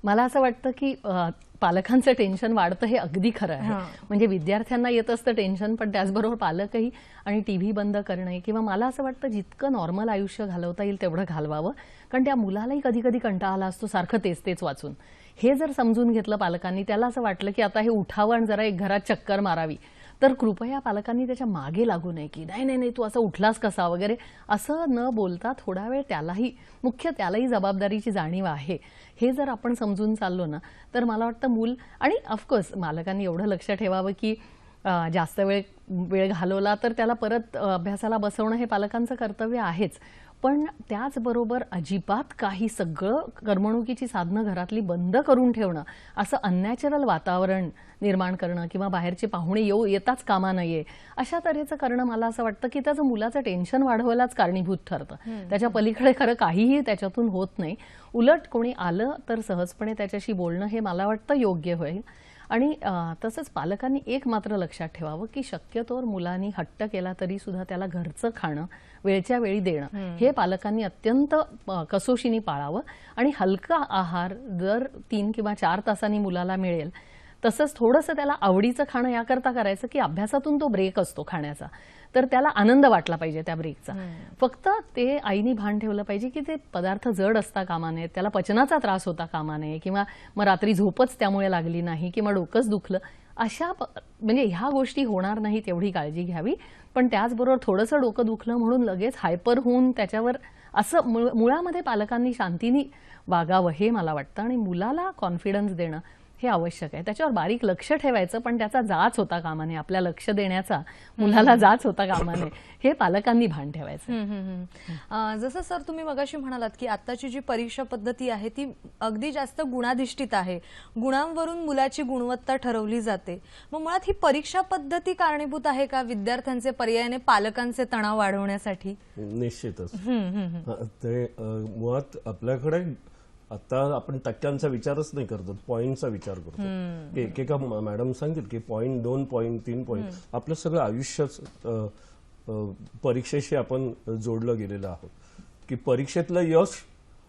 मला असं वाटतं की पालकांचं टेन्शन वाढतं हे अगदी खरं आहे. म्हणजे विद्यार्थ्यांना येत असतं टेन्शन, पण त्याचबरोबर पालकही आणि टीव्ही बंद करणे किंवा मला असं वाटतं जितकं नॉर्मल आयुष्य घालवता येईल तेवढं घालवावं, कारण त्या मुलालाही कधी कधी कंटाळा आला असतो सारखं तेच तेच वाचून. हे जर समजून घेतलं पालकांनी, त्याला असं वाटलं की आता हे उठावं आणि जरा एक घरात चक्कर मारावी, तर कृपया पालकांनी त्याच्या मागे लागू नये की नाही नाही नाही तू असं उठलास कसा वगैरे असं न बोलता थोडा वेळ त्यालाही जबाबदारीची जाणीव आहे हे जर आपण समजून चाललो ना, तर मला वाटतं मूल आणि ऑफकोर्स मालकांनी एवढं लक्ष ठेवावं की जास्त वेळ घालवला तर त्याला परत अभ्यासाला बसवणं हे पालकांचं कर्तव्य आहेच. पण त्याचबरोबर अजिबात काही सगळं करमणुकीची साधनं घरातली बंद करून ठेवणं, असं अननॅचरल वातावरण निर्माण करणं किंवा बाहेरचे पाहुणे येताच कामा नये अशा तऱ्हेचं करणं मला असं वाटतं की त्याचं मुलाचं टेन्शन वाढवायलाच कारणीभूत ठरतं. त्याच्या पलीकडे खरं काहीही त्याच्यातून होत नाही. उलट कोणी आलं तर सहजपणे त्याच्याशी बोलणं हे मला वाटतं योग्य होईल. आणि तसंच पालकांनी एक मात्र लक्षात ठेवावं की शक्यतोवर मुलांनी हट्ट केला तरी सुद्धा त्याला घरचं खाणं वेळच्या वेळी देणं हे पालकांनी अत्यंत कसोशीने पाळावं. आणि हलका आहार जर 3 किंवा 4 तासांनी मुलाला मिळेल, तसंच थोडंसं त्याला आवडीचं खाणं याकरता करायचं की अभ्यासातून तो ब्रेक असतो खाण्याचा, तर त्याला आनंद वाटला पाहिजे त्या ब्रेकचा. फक्त ते आईनी भान ठेवलं पाहिजे की ते पदार्थ जड असता कामा नये, त्याला पचनाचा त्रास होता कामा नये किंवा मग रात्री झोपच त्यामुळे लागली नाही किंवा डोकंच दुखलं अशा म्हणजे ह्या गोष्टी होणार नाहीत एवढी काळजी घ्यावी. पण त्याचबरोबर थोडंसं डोकं दुखलं म्हणून लगेच हायपर होऊन त्याच्यावर असं मुळामध्ये पालकांनी शांतीने वागावं हे मला वाटतं. आणि मुलाला कॉन्फिडन्स देणं हे आवश्यक आहे. त्याच्यावर बारीक लक्ष ठेवायचं, पण त्याचा जाच होता कामा नये, आपल्या लक्ष देण्याचा मुलाला जाच होता कामा नये हे पालकांनी भान ठेवायचं. जसं सर तुम्ही मगाशी म्हणालात की आताची जी परीक्षा पद्धती आहे ती अगदी जास्त गुणाधिष्ठित आहे, गुणांवरून मुलाची गुणवत्ता ठरवली जाते. मग मुळात ही परीक्षा पद्धती कारणीभूत आहे का विद्यार्थ्यांचे पर्यायाने पालकांचे तणाव वाढवण्यासाठी? निश्चितच. ते मुळात आपल्याकडे आता आपण टक्क्यांचा विचारच नाही करतो, पॉईंटचा विचार करतो. एकेका मॅडम सांगतील की पॉईंट 2 पॉईंट 3 पॉईंट आपलं सगळं आयुष्यच परीक्षेशी आपण जोडलं गेलेलं आहोत. की परीक्षेतलं यश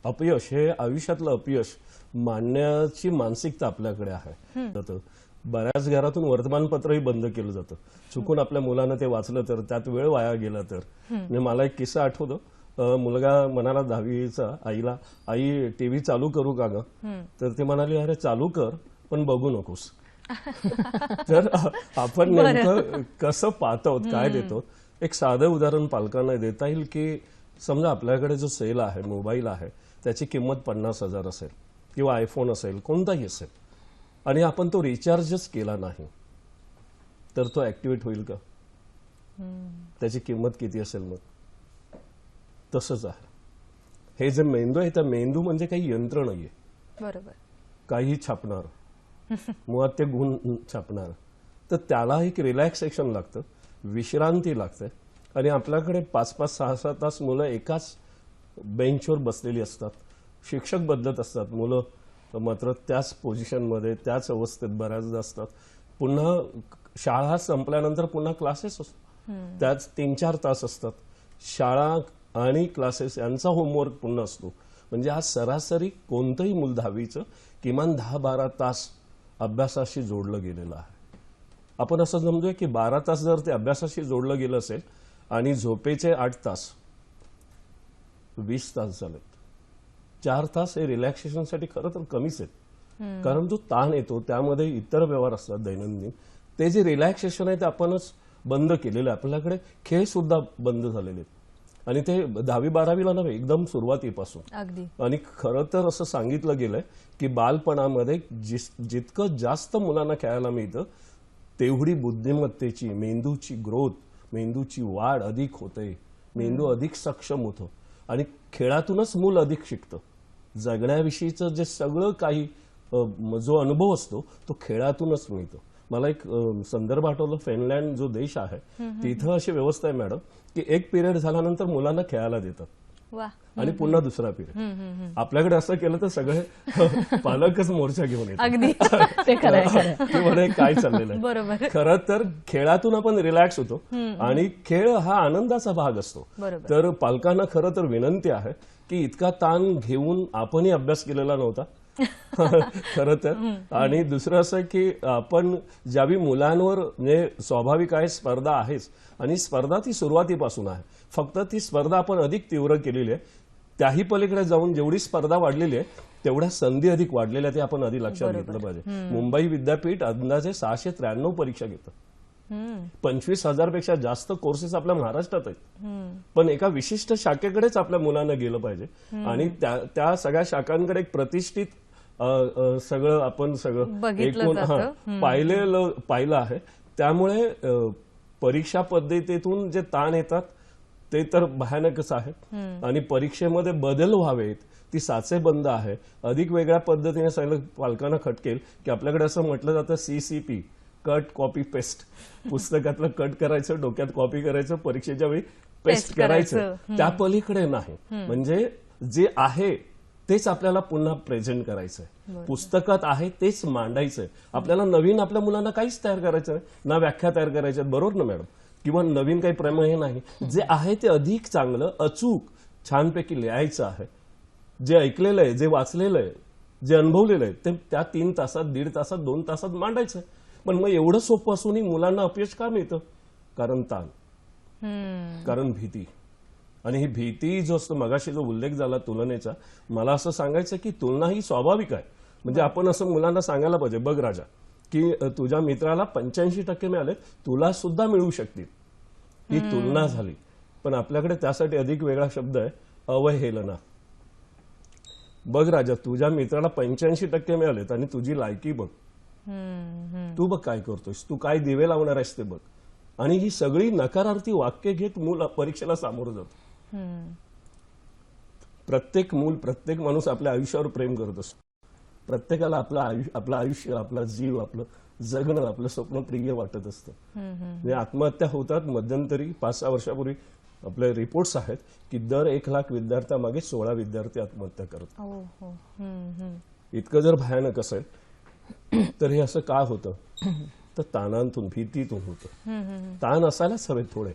अपयश हे आयुष्यातलं अपयश मानण्याची मानसिकता आपल्याकडे आहे. बऱ्याच घरातून वर्तमानपत्रही बंद केलं जातं. चुकून आपल्या मुलानं ते वाचलं तर त्यात वेळ वाया गेला तर. म्हणजे मला एक किस्सा आठवतो. मुलगा म्हणाला 10वीचा आईला, आई टीव्ही चालू करू का ग? तर ती म्हणाली अरे चालू कर पण बघू नकोस. तर आपण नेमकं कसं पाहतो, काय देतो? एक साधं उदाहरण पालकांना देता येईल की समजा आपल्याकडे जो सेल आहे, मोबाईल आहे, त्याची किंमत 50,000 असेल किंवा आयफोन असेल, कोणताही असेल, आणि आपण तो रिचार्जच केला नाही तर तो ऍक्टिव्हेट होईल का? त्याची किंमत किती असेल? मग तसंच आहे हे जे मेंदू आहे, त्या मेंदू म्हणजे काही यंत्र नाहीये. बरोबर. काही छापणार, मुळात ते गुण छापणार. तर त्याला एक रिलॅक्सेशन लागतं, विश्रांती लागते. आणि आपल्याकडे 5-5, 6-6 तास मुलं एकाच बेंचवर बसलेली असतात, शिक्षक बदलत असतात, मुलं मात्र त्याच पोझिशनमध्ये त्याच अवस्थेत बऱ्याचदा असतात. पुन्हा शाळा संपल्यानंतर पुन्हा क्लासेस असतात, त्याच 3-4 तास असतात. शाळा आणि क्लासेस यांचा होमवर्क पुन्हा असतो. म्हणजे आज सरासरी कोणतंही मूल 10वीचं किमान 10-12 तास अभ्यासाशी जोडलं गेलेलं आहे. आपण असं समजूया की 12 तास जर ते अभ्यासाशी जोडलं गेलं असेल आणि झोपेचे 8 तास, 20 तास झालेत. 4 तास हे रिलॅक्सेशनसाठी खरं तर कमीच आहेत. कारण जो ताण येतो त्यामध्ये इतर व्यवहार असतात दैनंदिन, ते जे रिलॅक्सेशन आहे ते आपणच बंद केलेलं आहे. आपल्याकडे खेळ सुद्धा बंद झालेले आहेत. आणि ते 10वी-12वीला नव्हे, एकदम सुरुवातीपासून. अगदी. आणि खरं तर असं सांगितलं गेलंय की बालपणामध्ये जितकं जास्त मुलांना खेळायला मिळतं तेवढी बुद्धिमत्तेची, मेंदूची ग्रोथ, मेंदूची वाढ अधिक होते, मेंदू अधिक सक्षम होतो आणि खेळातूनच मूल अधिक शिकतं. जगण्याविषयीचं जे सगळं काही जो अनुभव असतो तो खेळातूनच मिळतो. मला एक संदर्भ आठवलं, फिनलँड जो देश आहे तिथं अशी व्यवस्था आहे मॅडम की एक पिरियड झाल्यानंतर मुलांना खेळायला देतात आणि पुन्हा दुसरा पिरियड. आपल्याकडे असं केलं तर सगळे पालकच मोर्चा घेऊन येतात की म्हणे काय चाललेलं आहे. बरोबर. खरं तर खेळातून आपण रिलॅक्स होतो आणि खेळ हा आनंदाचा भाग असतो. तर पालकांना खरं तर विनंती आहे की इतका ताण घेऊन आपणही अभ्यास केलेला नव्हता खरं तर. आणि दुसरं असं की आपण ज्यावेळी मुलांवर म्हणजे स्वाभाविक आहे स्पर्धा आहेच आणि स्पर्धा ती सुरुवातीपासून आहे, फक्त ती स्पर्धा आपण अधिक तीव्र केलेली आहे. त्याही पलीकडे जाऊन जेवढी स्पर्धा वाढलेली आहे तेवढ्या संधी अधिक वाढलेल्या ते आपण आधी लक्षात घेतलं पाहिजे. मुंबई विद्यापीठ अंदाजे 693 परीक्षा घेतं. 25,000 पेक्षा जास्त कोर्सेस आपल्या महाराष्ट्रात आहेत, पण एका विशिष्ट शाखेकडेच आपल्या मुलांना गेलं पाहिजे आणि त्या सगळ्या शाखांकडे एक प्रतिष्ठित सगळं आपण सगळं बघितलं एकूण जातं. पाहिलं आहे. त्यामुळे परीक्षा पद्धतीतून जे ताण येतात ते तर भयानकच आहेत आणि परीक्षेमध्ये बदल व्हावेत ती साचेबंद आहे. अधिक वेगळ्या पद्धतीने सांगितलं पालकांना खटकेल की आपल्याकडे असं म्हटलं जातं CCP, कट कॉपी पेस्ट. पुस्तकातलं कट करायचं, डोक्यात कॉपी करायचं, परीक्षेच्या वेळी पेस्ट करायचं. त्या पलीकडे नाही. म्हणजे जे आहे तेच आपल्याला पुन्हा प्रेझेंट करायचंय, पुस्तकात आहे तेच मांडायचंय. आपल्याला नवीन आपल्या मुलांना काहीच तयार करायचं नाही, ना व्याख्या तयार करायच्या, बरोबर ना मॅडम? किंवा नवीन काही प्रमेय नाही. जे आहे ते अधिक चांगलं अचूक छानपैकी लिहायचं आहे. जे ऐकलेलं आहे, जे वाचलेलं आहे, जे अनुभवलेलं आहे ते त्या 3 तासात, 1.5 तासात, 2 तासात मांडायचं. पण मग एवढं सोपं असूनही मुलांना अपयश का मिळतं? कारण ताण, कारण भीती. आणि ही भीती जो असतो, मगाशी जो उल्लेख झाला तुलनेचा, मला असं सांगायचं की तुलना ही स्वाभाविक आहे. म्हणजे आपण असं मुलांना सांगायला पाहिजे, बघ राजा की तुझ्या मित्राला 85% मिळाले, तुला सुद्धा मिळू शकतील. ही तुलना झाली. पण आपल्याकडे त्यासाठी अधिक वेगळा शब्द आहे, अवहेलना. बघ राजा तुझ्या मित्राला 85% मिळालेत आणि तुझी लायकी बघ, तू बघ काय करतोयस, तू काय दिवे लावणार आहेस ते बघ. आणि ही सगळी नकारार्थी वाक्य घेत मूल परीक्षेला सामोरं जातं. प्रत्येक मूल, प्रत्येक माणूस आपल्या आयुष्यावर प्रेम करत असतो. प्रत्येकाला आपलं आयुष्य, आपला जीव, आपलं जगणं, आपलं स्वप्न प्रिय वाटत असतं. म्हणजे आत्महत्या होतात. मध्यंतरी 5-6 वर्षापूर्वी आपले रिपोर्ट्स आहेत की दर 1,00,000 विद्यार्थ्यामागे 16 विद्यार्थी आत्महत्या करतात. इतकं जर भयानक असेल तर हे असं का होतं? तर ताणांतून, भीतीतून होतं. ताण असायलाच हवे थोडे,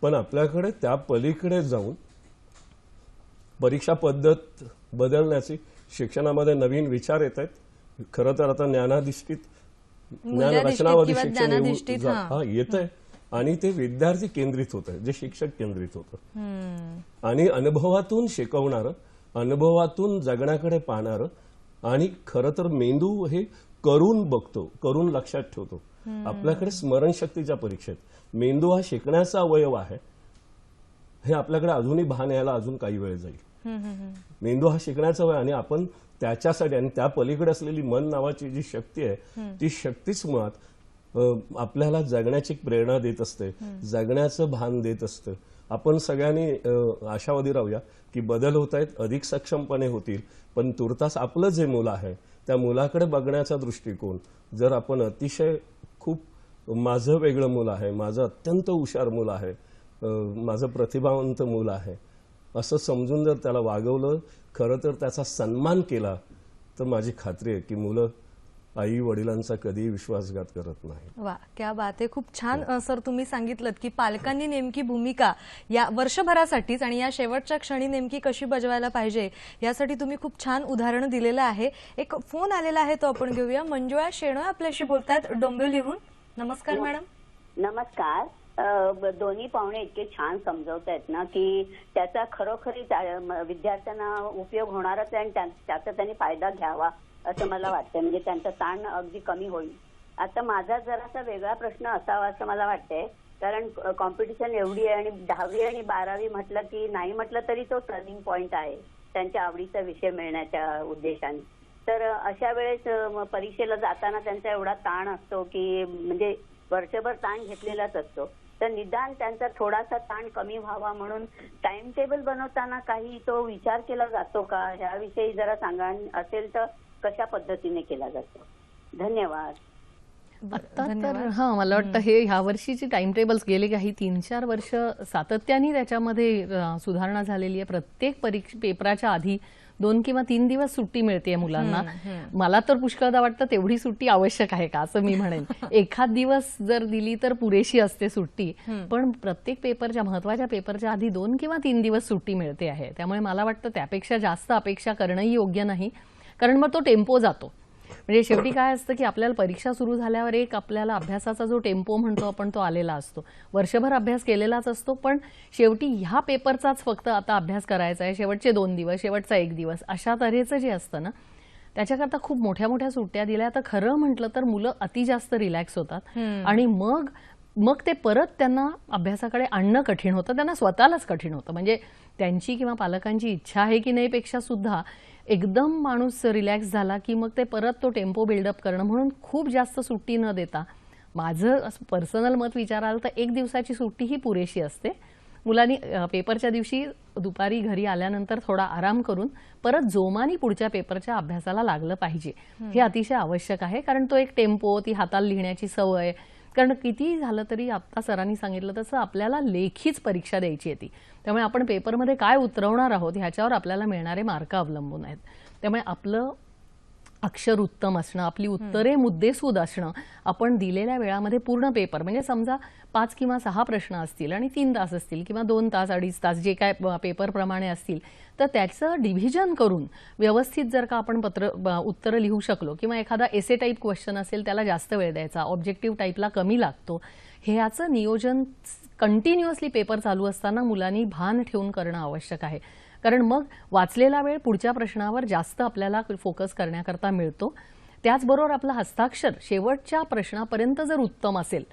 पण आपल्याकडे त्या पलीकडे जाऊन परीक्षा पद्धत बदलण्याची, शिक्षणामध्ये नवीन विचार येत आहेत. खरं तर आता ज्ञानाधिष्ठित, ज्ञान रचनावादी शिक्षण येत आहे आणि ते विद्यार्थी केंद्रित होत आहे, जे शिक्षक केंद्रित होतं. आणि अनुभवातून शिकवणारं, अनुभवातून जगण्याकडे पाहणारं आणि खरं तर मेंदू हे करून बघतो, करून लक्षात ठेवतो. आपल्याकडे स्मरणशक्तीच्या परीक्षेत मेंदू हा शिकण्याचा अवयव आहे हे आपल्याकडे अजूनही भान यायला अजून काही वेळ जाईल. मेंदू हा शिकण्याचा अवयव आणि आपण त्याच्यासाठी, आणि त्या पलीकडे असलेली मन नावाची जी शक्ती आहे ती शक्तीच मुळात आपल्याला जगण्याची प्रेरणा देत असते, जगण्याचं भान देत असतं. आपण सगळ्यांनी आशावादी राहूया की बदल होत आहेत, अधिक सक्षमपणे होतील. पण तुर्तास आपलं जे मुलं आहे त्या मुलाकडे बघण्याचा दृष्टिकोन जर आपण अतिशय खूप माझं वेगळं मुलं आहे, माझं अत्यंत हुशार मुलं आहे, माझं प्रतिभावंत मुलं आहे असं समजून जर त्याला वागवलं, खरं तर त्याचा सन्मान केला, तर माझी खात्री आहे की मुलं आई वडिलांचा कधीही विश्वासघात करत नाही. वा, क्या बात आहे. खूप छान सर तुम्ही सांगितलं की पालकांनी नेमकी भूमिका या वर्षभरासाठीच आणि या शेवटच्या क्षणी नेमकी कशी बजवायला पाहिजे यासाठी तुम्ही खूप छान उदाहरण दिलेलं आहे. एक फोन आलेला आहे तो आपण घेऊया. मंजुळा शेणोय आपल्याशी बोलतात डोंबिवलीहून. नमस्कार मॅडम. नमस्कार. दोन्ही पाहुणे इतके छान समजवत आहेत ना की त्याचा खरोखरी विद्यार्थ्यांना उपयोग होणारच आहे आणि त्याचा त्यांनी फायदा घ्यावा असं मला वाटतं. म्हणजे त्यांचा ताण अगदी कमी होईल. आता माझा जरासा वेगळा प्रश्न असावा असं मला वाटतंय, कारण कॉम्पिटिशन एवढी आहे आणि 10वी आणि 12वी म्हटलं की नाही म्हटलं तरी तो टर्निंग पॉइंट आहे त्यांच्या आवडीचा विषय मिळण्याच्या उद्देशाने. तर अशा वेळेस परीक्षेला जाताना त्यांचा एवढा ताण असतो की म्हणजे वर्षभर ताण घेतलेलाच असतो. तर निदान त्यांचा थोडासा ताण कमी व्हावा म्हणून टाइम टेबल बनवताना काही तो विचार केला जातो का, ह्याविषयी जरा सांगा. असेल तर कशा पद्धतीने केला जातो? धन्यवाद. आता तर मला वाटतं हे ह्या वर्षीची टाइम टेबल्स गेले काही 3-4 वर्ष सातत्याने त्याच्यामध्ये सुधारणा झालेली आहे. प्रत्येक पेपराच्या आधी 2 किंवा 3 दिवस सुट्टी मिळते मुलांना. मला तर पुष्कळदा वाटतं तेवढी सुट्टी आवश्यक आहे का असं मी म्हणेन. एखाद दिवस जर दिली तर पुरेशी असते सुट्टी, पण प्रत्येक पेपरच्या, महत्वाच्या पेपरच्या आधी 2 किंवा 3 दिवस सुट्टी मिळते आहे. त्यामुळे मला वाटतं त्यापेक्षा जास्त अपेक्षा करणंही योग्य नाही, कारण मग तो टेम्पो जातो. म्हणजे शेवटी काय असतं की आपल्याला परीक्षा सुरू झाल्यावर एक आपल्याला अभ्यासाचा जो टेम्पो म्हणतो आपण तो आलेला असतो. वर्षभर अभ्यास केलेलाच असतो, पण शेवटी ह्या पेपरचाच फक्त आता अभ्यास करायचा आहे, शेवटचे 2 दिवस, शेवटचा 1 दिवस, अशा तऱ्हेचं जे असतं ना, त्याच्याकरता खूप मोठ्या मोठ्या सुट्ट्या दिल्या तर खरं म्हटलं तर मुलं अति जास्त रिलॅक्स होतात आणि मग ते परत त्यांना अभ्यासाकडे आणणं कठीण होतं, त्यांना स्वतःलाच कठीण होतं. म्हणजे त्यांची किंवा पालकांची इच्छा आहे की नाही पेक्षा सुद्धा एकदम माणूस रिलॅक्स झाला की मग ते परत तो टेम्पो बिल्डअप करणं. म्हणून खूप जास्त सुट्टी न देता, माझं पर्सनल मत विचाराल तर 1 दिवसाची सुट्टी ही पुरेशी असते. मुलांनी पेपरच्या दिवशी दुपारी घरी आल्यानंतर थोडा आराम करून परत जोमाने पुढच्या पेपरच्या अभ्यासाला लागलं पाहिजे. हे अतिशय आवश्यक आहे, कारण तो एक टेम्पो, ती हाताला लिहिण्याची सवय, कारण किती झालं तरी आता सरांनी सांगितलं तसं आपल्याला लेखीच परीक्षा द्यायची आहे ती. त्यामुळे आपण पेपरमध्ये काय उतरवणार आहोत ह्याच्यावर आपल्याला मिळणारे मार्क अवलंबून आहेत. त्यामुळे आपलं अक्षर उत्तम असणं, आपली उत्तरे मुद्देसूद असणं, आपण दिलेल्या वेळामध्ये पूर्ण पेपर, म्हणजे समजा 5 किंवा 6 प्रश्न असतील आणि 3 तास असतील किंवा 2 तास 2.5 तास जे काय पेपरप्रमाणे असतील, तर त्याचं डिव्हिजन करून व्यवस्थित जर का आपण उत्तरं लिहू शकलो, किंवा एखादा एसे टाईप क्वेश्चन असेल त्याला जास्त वेळ द्यायचा, ऑब्जेक्टिव्ह टाईपला कमी लागतो, ह्याचं नियोजन कंटिन्युअसली पेपर चालू असताना मुलांनी भान ठेवून करणं आवश्यक आहे. कारण मग वाचलेला वेळ पुढच्या प्रश्नावर जास्त आपल्याला फोकस करण्याकरता मिळतो. त्याचबरोबर आपलं हस्ताक्षर शेवटच्या प्रश्नापर्यंत जर उत्तम असेल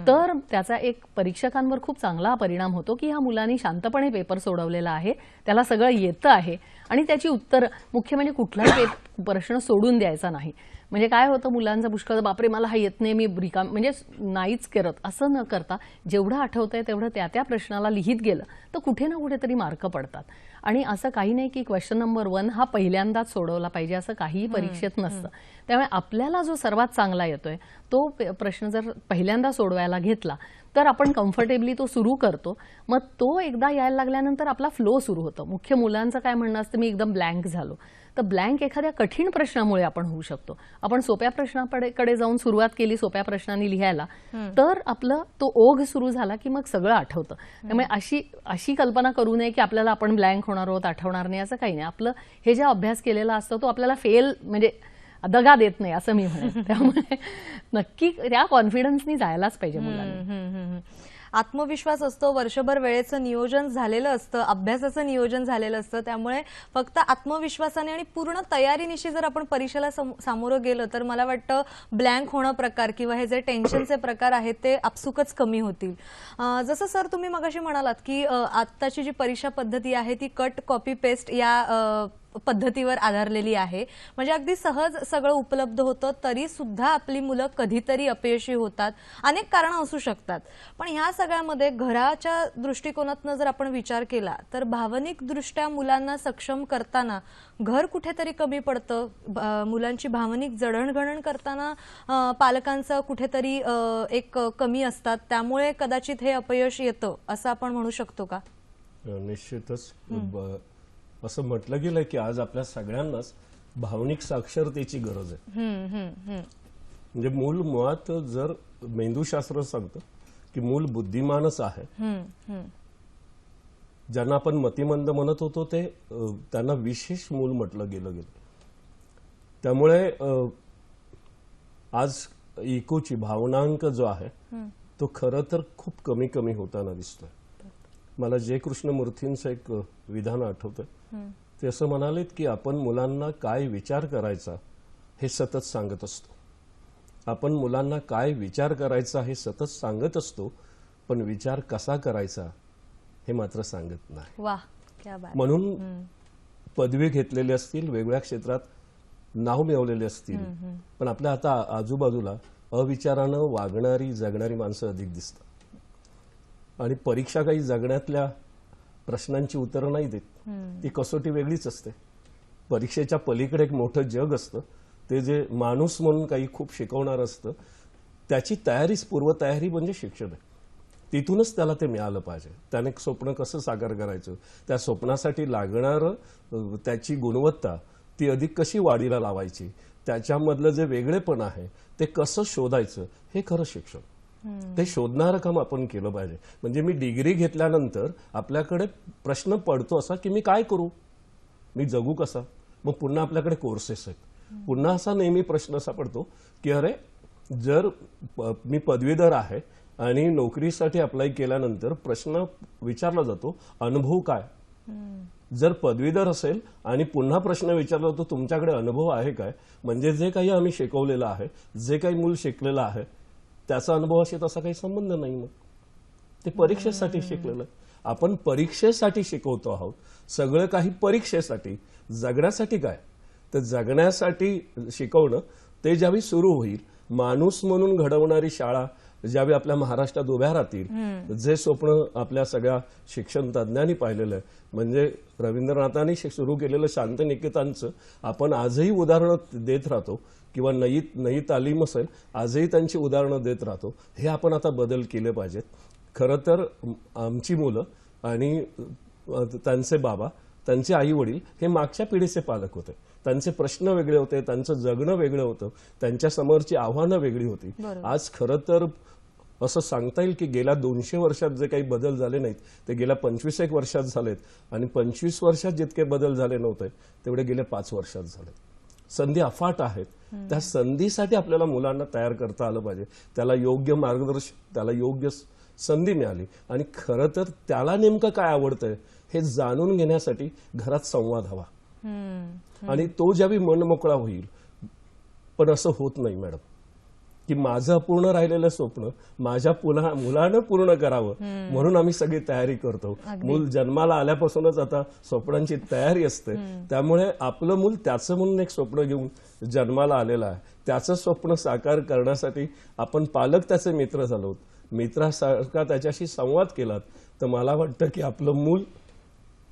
तर त्याचा एक परीक्षकांवर खूप चांगला परिणाम होतो की ह्या मुलांनी शांतपणे पेपर सोडवलेला आहे, त्याला सगळं येतं आहे आणि त्याची उत्तर, मुख्य म्हणजे कुठलाही प्रश्न सोडून द्यायचा नाही. म्हणजे काय होतं, मुलांचा पुष्कळ बापरे मला हा येत नाही, मी रिकाम, म्हणजे नाहीच करत, असं न करता जेवढं आठवतंय तेवढं त्या प्रश्नाला लिहित गेलं तर कुठे ना कुठेतरी मार्क पडतात. आणि असं काही नाही की क्वेश्चन नंबर 1 हा पहिल्यांदाच सोडवला पाहिजे असं काहीही परीक्षेत नसतं. त्यामुळे आपल्याला जो सर्वात चांगला येतोय तो प्रश्न जर पहिल्यांदा सोडवायला घेतला तर आपण कम्फर्टेबली तो सुरू करतो. मग तो एकदा यायला लागल्यानंतर आपला फ्लो सुरू होतो. मुख्य मुलांचं काय म्हणणं असतं, मी एकदम ब्लँक झालो, तर ब्लँक एखाद्या कठीण प्रश्नामुळे आपण होऊ शकतो. आपण सोप्या प्रश्नाकडे जाऊन सुरुवात केली सोप्या प्रश्नांनी लिहायला, तर आपलं तो ओघ सुरू झाला की मग सगळं आठवतं. त्यामुळे अशी कल्पना करू नये की आपल्याला आपण ब्लँक होणार आहोत, आठवणार नाही, असं काही नाही. आपलं हे जे अभ्यास केलेला असतो तो आपल्याला फेल, म्हणजे दगा देत नाही असं मी म्हणेन. त्यामुळे नक्की त्या कॉन्फिडन्सनी जायलाच पाहिजे मुलांनी. आत्मविश्वास असतो, वर्षभर वेळेचं नियोजन झालेलं असतं, अभ्यासाचं नियोजन झालेलं असतं. त्यामुळे फक्त आत्मविश्वासाने आणि पूर्ण तयारीनिशी जर आपण परीक्षेला सामोरं गेलं तर मला वाटतं ब्लँक होणं प्रकार किंवा हे जे टेन्शनचे प्रकार आहेत ते आपसुकच कमी होतील. जसं सर तुम्ही मगाशी म्हणालात की आत्ताची जी परीक्षा पद्धती आहे ती कट कॉपी पेस्ट या पद्धतीवर आधारलेली आहे, म्हणजे अगदी सहज सगळं उपलब्ध होतं तरी सुद्धा आपली मुलं कधीतरी अपयशी होतात. अनेक कारणं असू शकतात, पण ह्या सगळ्यामध्ये घराच्या दृष्टिकोनातून जर आपण विचार केला तर भावनिक दृष्ट्या मुलांना सक्षम करताना घर कुठेतरी कमी पडतं. मुलांची भावनिक जडणघडण करताना पालकांचं कुठेतरी एक कमी असतात, त्यामुळे कदाचित हे अपयश येतं असं आपण म्हणू शकतो का? निश्चितच. असं म्हटलं गेलंय की आज आपल्या सगळ्यांनाच भावनिक साक्षरतेची गरज आहे. म्हणजे मूल मुळात जर मेंदूशास्त्र सांगतं की मूल बुद्धिमानच आहे. ज्यांना आपण मतिमंद म्हणत होतो ते त्यांना विशेष मूल म्हटलं गेलं. त्यामुळे आज इकोची भावनांक जो आहे तो खरं तर खूप कमी कमी होताना दिसतोय. मला जय कृष्णमूर्तींचं एक विधान आठवतं. ते असं म्हणालेत की आपण मुलांना काय विचार करायचा हे सतत सांगत असतो. आपण मुलांना काय विचार करायचा हे सतत सांगत असतो, पण विचार कसा करायचा हे मात्र सांगत नाही. वाह, क्या बात. म्हणून पदवी घेतलेली असतील, वेगवेगळ्या क्षेत्रात नाव मिळवलेले असतील, पण आपल्या आता आजूबाजूला अविचारानं वागणारी जगणारी माणसं अधिक दिसतात. आणि परीक्षा काही जगण्यातल्या प्रश्नांची उत्तरं नाही देत, ती कसोटी वेगळीच असते. परीक्षेच्या पलीकडे एक मोठं जग असतं, ते जे माणूस म्हणून काही खूप शिकवणार असतं, त्याची तयारीच पूर्वतयारी म्हणजे शिक्षण आहे. तिथूनच त्याला ते मिळालं पाहिजे. त्याने स्वप्न कसं साकार करायचं, त्या स्वप्नासाठी लागणारं त्याची गुणवत्ता ती अधिक कशी वाढीला लावायची, त्याच्यामधलं जे वेगळेपण आहे ते कसं शोधायचं, हे खरं शिक्षण. ते शोधणारं काम आपण केलं पाहिजे. म्हणजे मी डिग्री घेतल्यानंतर आपल्याकडे प्रश्न पडतो असा की मी काय करू, मी जगू कसा. मग पुन्हा आपल्याकडे कोर्सेस आहेत. पुन्हा असा नेहमी प्रश्न असा पडतो की अरे जर मी पदवीधर आहे आणि नोकरीसाठी अप्लाय केल्यानंतर प्रश्न विचारला जातो अनुभव काय. जर पदवीधर असेल आणि पुन्हा प्रश्न विचारला जातो तुमच्याकडे अनुभव आहे काय, म्हणजे जे काही आम्ही शिकवलेलं आहे, जे काही मूल शिकलेलं आहे त्याचा अनुभवाशी तसा काही संबंध नाही. मग ते परीक्षेसाठी शिकलेलं आहे. आपण परीक्षेसाठी शिकवतो आहोत, सगळं काही परीक्षेसाठी. जगण्यासाठी काय, तर जगण्यासाठी शिकवणं ते ज्यावेळी सुरू होईल, माणूस म्हणून घडवणारी शाळा ज्यावेळी आपल्या महाराष्ट्रात उभ्या राहतील, जे स्वप्न आपल्या सगळ्या शिक्षण तज्ज्ञांनी पाहिलेलं आहे, म्हणजे रवींद्रनाथांनी सुरू केलेलं शांतनिकेतनचं आपण आजही उदाहरणं देत राहतो, किंवा नई तालीम असेल आजही त्यांची उदाहरणं देत राहतो. हे आपण आता बदल केले पाहिजेत. खरं तर आमची मुलं आणि त्यांचे बाबा, त्यांचे आई वडील हे मागच्या पिढीचे पालक होते. त्यांचे प्रश्न वेगळे होते, त्यांचं जगणं वेगळं होतं, त्यांच्या समोरची आव्हानं वेगळी होती. आज खरं तर असं सांगता येईल की गेल्या 200 वर्षात जे काही बदल झाले नाहीत ते गेल्या 25 वर्षात झालेत, आणि 25 वर्षात जितके बदल झाले नव्हते तेवढे गेल्या 5 वर्षात झाले. संधी अफाट आहेत. त्या संधीसाठी आपल्याला मुलांना तयार करता आलं पाहिजे. त्याला योग्य मार्गदर्शन, त्याला योग्य संधी मिळाली, आणि खरं तर त्याला नेमकं काय आवडतंय हे जाणून घेण्यासाठी घरात संवाद हवा. आणि तो ज्यावेळी मन मोकळा होईल. पण असं होत नाही मॅडम की माझं अपूर्ण राहिलेलं स्वप्न माझ्या मुलानं पूर्ण करावं म्हणून आम्ही सगळी तयारी करतो. मूल जन्माला आल्यापासूनच आता स्वप्नांची तयारी असते. त्यामुळे आपलं मूल त्याचं म्हणून एक स्वप्न घेऊन जन्माला आलेलं आहे. त्याचं स्वप्न साकार करण्यासाठी आपण पालक त्याचे मित्र झालो, मित्रासारखा त्याच्याशी संवाद केलात, तर मला वाटतं की आपलं मूल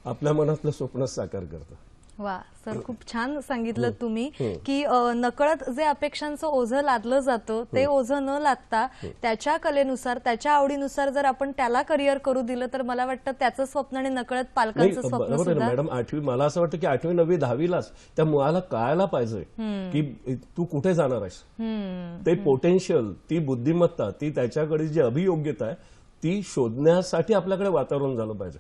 आपल्या मनातलं स्वप्न साकार करतं. वा सर, खूप छान सांगितलं तुम्ही की नकळत जे अपेक्षांचं ओझं लादलं जातं ते ओझं न लादता त्याच्या कलेनुसार, त्याच्या आवडीनुसार जर आपण त्याला करिअर करू दिलं तर मला वाटतं त्याचं स्वप्न आणि नकळत पालकांचं स्वप्न बरोबर आहे सुद्धा. मॅडम. 8वी मला असं वाटतं की 8वी 9वी 10वीलाच त्या मुलाला कळायला पाहिजे की तू कुठे जाणार आहेस. ते पोटेन्शियल, ती बुद्धिमत्ता, ती त्याच्याकडे जी अभियोग्यता आहे ती शोधण्यासाठी आपल्याकडे वातावरण झालं पाहिजे.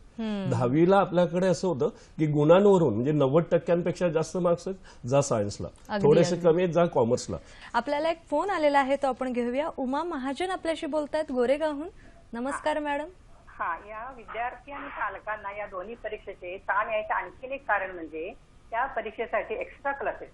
10वीला आपल्याकडे असं होतं की गुणांवरून, म्हणजे 90% जास्त मार्क्स आहेत जा सायन्सला, थोडेसे कमी आहेत जा कॉमर्सला. आपल्याला एक फोन आलेला आहे तो आपण घेऊया. उमा महाजन आपल्याशी बोलतायत गोरेगावहून. नमस्कार मॅडम. हा, या विद्यार्थी आणि पालकांना या दोन्ही परीक्षेचे ताण यायचं आणखीन एक कारण म्हणजे त्या परीक्षेसाठी एक्स्ट्रा क्लासेस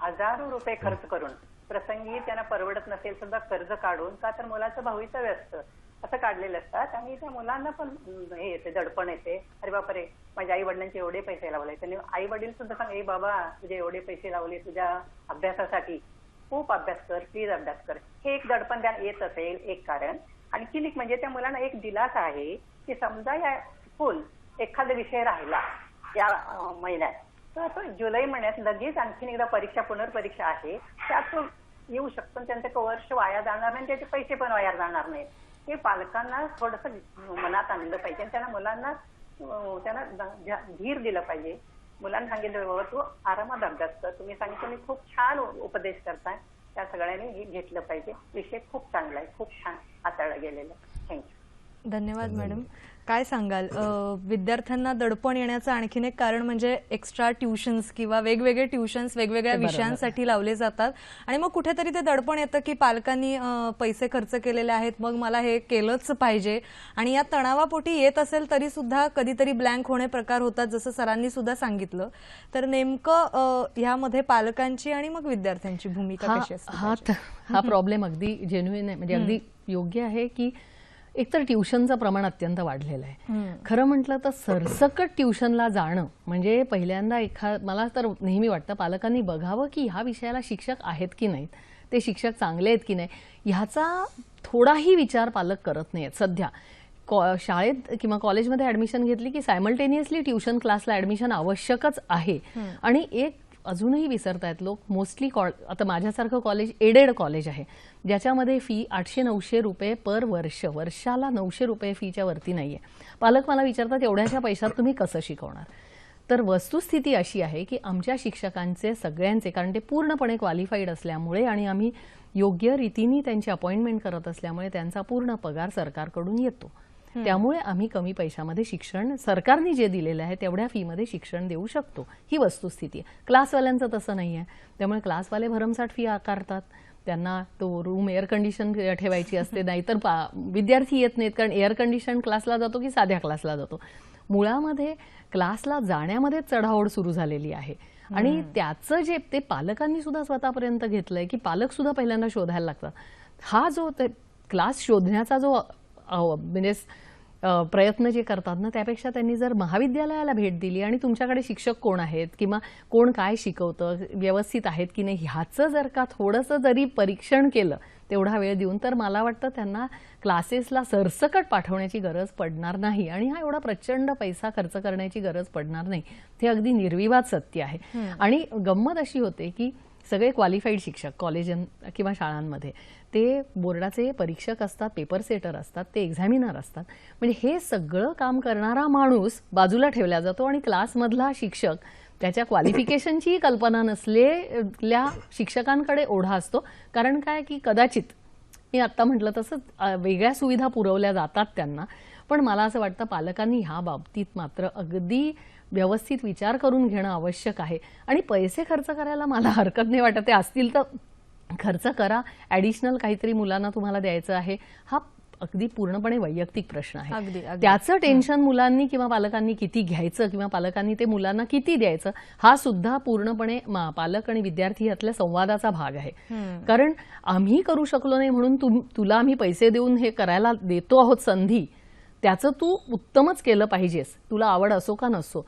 हजारो रुपये खर्च करून, प्रसंगी त्यांना परवडत नसेल सुद्धा कर्ज काढून, का तर मुलाचं भवितव्य असतं असं काढलेलं असतात. आणि त्या मुलांना पण हे येते, दडपण येते, अरे बापरे माझ्या आई वडिलांचे एवढे पैसे लावले. त्यांनी आई वडील सुद्धा सांग, ए बाबा तुझे एवढे पैसे लावले तुझ्या अभ्यासासाठी, खूप अभ्यास कर, प्लीज अभ्यास कर. हे एक दडपण त्यांना येत असेल एक कारण. आणखी एक म्हणजे त्या मुलांना एक दिलासा आहे की समजा या स्कूल एखादा विषय राहिला या महिन्यात, तर तो जुलै महिन्यात लगेच आणखीन एकदा परीक्षा, पुनर्परीक्षा आहे, त्यात येऊ शकतो. त्यांचं वर्ष वाया जाणार नाही, त्याचे पैसे पण वाया जाणार नाहीत. हे पालकांना थोडंसं मनात आणलं पाहिजे. त्यांना मुलांना त्यांना धीर दिलं पाहिजे. मुलांना सांगितलं बाबा तू आरामात अभ्यास कर, तुम्ही सांगितलं मी खूप छान उपदेश करताय, त्या सगळ्यांनी हे घेतलं पाहिजे. विषय खूप चांगला आहे, खूप छान हाताळला गेलेला. थँक्यू. धन्यवाद मॅडम. काय सांगाल, विद्यार्थ्यांना दडपण येण्याचं आणखीन एक कारण म्हणजे एक्स्ट्रा ट्युशन्स किंवा वेगवेगळे ट्युशन्स वेगवेगळ्या विषयांसाठी लावले जातात, आणि मग कुठेतरी ते दडपण येतं की पालकांनी पैसे खर्च केलेले आहेत, मग मला हे केलंच पाहिजे. आणि या तणावापोटी येत असेल तरी सुद्धा कधीतरी ब्लँक होणे प्रकार होतात, जसं सरांनी सुद्धा सांगितलं. तर नेमकं ह्यामध्ये पालकांची आणि मग विद्यार्थ्यांची भूमिका कशी असते? हा प्रॉब्लेम अगदी जेन्युइन आहे, म्हणजे अगदी योग्य आहे की एकतर ट्युशनचं प्रमाण अत्यंत वाढलेलं आहे. खरं म्हटलं तर सरसकट ट्युशनला जाणं म्हणजे पहिल्यांदा मला तर नेहमी वाटतं पालकांनी बघावं की ह्या विषयाला शिक्षक आहेत की नाहीत, ते शिक्षक चांगले आहेत की नाही, ह्याचा थोडाही विचार पालक करत नाहीत. सध्या शाळेत किंवा कॉलेजमध्ये ऍडमिशन घेतली की सायमल्टेनियसली ट्युशन क्लासला ऍडमिशन आवश्यकच आहे. आणि एक अजूनही विसरतायत लोक. मोस्टली आता माझ्यासारखं कॉलेज एडेड कॉलेज आहे ज्याच्यामध्ये फी 800-900 रुपये पर वर्षाला 900 रुपये फीच्या वरती नाहीये. पालक मला विचारतात एवढ्याच्या पैशात तुम्ही कसं शिकवणार. तर वस्तुस्थिती अशी आहे की आमच्या शिक्षकांचे सगळ्यांचे, कारण ते पूर्णपणे क्वालिफाईड असल्यामुळे आणि आम्ही योग्य रीतीने त्यांची अपॉइंटमेंट करत असल्यामुळे त्यांचा पूर्ण पगार सरकारकडून येतो. त्यामुळे आम्ही कमी पैशामध्ये शिक्षण सरकारने जे दिलेलं आहे तेवढ्या फीमध्ये शिक्षण देऊ शकतो. ही वस्तुस्थिती आहे. क्लासवाल्यांचं तसं नाही आहे. त्यामुळे क्लासवाले भरमसाठ फी आकारतात. त्यांना तो रूम एअर कंडिशन ठेवायची असते, नाहीतर विद्यार्थी येत नाहीत कारण एअर कंडिशन क्लासला जातो की साध्या क्लासला जातो. मुळामध्ये क्लासला जाण्यामध्ये चढाओढ सुरू झालेली आहे आणि त्याचं जे ते पालकांनी सुद्धा स्वतःपर्यंत घेतलंय की पालक सुद्धा पहिल्यांदा शोधायला लागतात. हा जो क्लास शोधण्याचा जो म्हणजे प्रयत्न जे करतात ना त्यापेक्षा त्यांनी जर महाविद्यालयाला भेट दिली आणि तुमच्याकडे शिक्षक कोण आहेत किंवा कोण काय शिकवतं, व्यवस्थित आहेत की नाही ह्याचं जर का थोडंसं जरी परीक्षण केलं तेवढा वेळ देऊन, तर मला वाटतं त्यांना क्लासेसला सरसकट पाठवण्याची गरज पडणार नाही आणि हा एवढा प्रचंड पैसा खर्च करण्याची गरज पडणार नाही. ते अगदी निर्विवाद सत्य आहे. आणि गंमत अशी होते की सगळे क्वालिफाईड शिक्षक कॉलेज किंवा शाळांमध्ये ते बोर्डाचे परीक्षक असतात, पेपर सेटर असतात, ते एक्झामिनर असतात. म्हणजे हे सगळं काम करणारा माणूस बाजूला ठेवला जातो आणि क्लासमधला शिक्षक त्याच्या क्वालिफिकेशनची कल्पना नसलेल्या शिक्षकांकडे ओढा असतो. कारण काय की कदाचित मी आत्ता म्हटलं तसं वेगळ्या सुविधा पुरवल्या जातात त्यांना, पण मला असं वाटतं पालकांनी ह्या बाबतीत मात्र अगदी व्यवस्थित विचार करून घेणं आवश्यक आहे. आणि पैसे खर्च करायला मला हरकत नाही वाटत. ते असतील तर खर्च करा. ॲडिशनल काहीतरी मुलांना तुम्हाला द्यायचं आहे, हा अगदी पूर्णपणे वैयक्तिक प्रश्न आहे. त्याचं टेन्शन मुलांनी किंवा पालकांनी किती घ्यायचं किंवा पालकांनी ते मुलांना किती द्यायचं हा सुद्धा पूर्णपणे पालक आणि विद्यार्थी यातल्या संवादाचा भाग आहे. कारण आम्ही करू शकलो नाही म्हणून तुला आम्ही पैसे देऊन हे करायला देतो आहोत संधी, त्याचं तू उत्तमच केलं पाहिजेस, तुला आवड असो का नसो,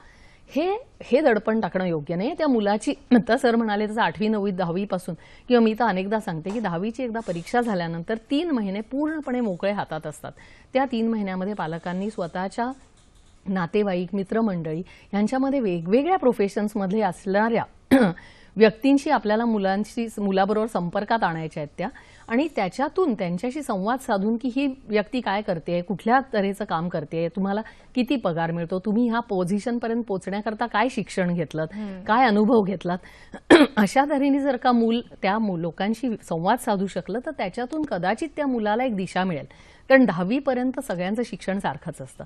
हे दडपण टाकणं योग्य नाही. त्या मुलाची आता सर म्हणाले तसं 8वी 9वी 10वी पासून किंवा मी तर अनेकदा सांगते की 10वीची एकदा परीक्षा झाल्यानंतर 3 महिने पूर्णपणे मोकळे हातात असतात. त्या 3 महिन्यामध्ये पालकांनी स्वतःच्या नातेवाईक मित्रमंडळी यांच्यामध्ये वेगवेगळ्या प्रोफेशन्समध्ये असणाऱ्या व्यक्तींशी आपल्याला मुलाबरोबर संपर्कात आणायच्या आहेत त्या, आणि त्याच्यातून त्यांच्याशी संवाद साधून की ही व्यक्ती काय करते, कुठल्या तऱ्हेचं काम करते, तुम्हाला किती पगार मिळतो, तुम्ही ह्या पोझिशनपर्यंत पोहोचण्याकरता काय शिक्षण घेतलं, काय अनुभव घेतलात, अशा तऱ्हेने जर का त्या लोकांशी संवाद साधू शकलं तर त्याच्यातून कदाचित त्या मुलाला एक दिशा मिळेल. कारण 10वी पर्यंत सगळ्यांचं शिक्षण सारखंच असतं.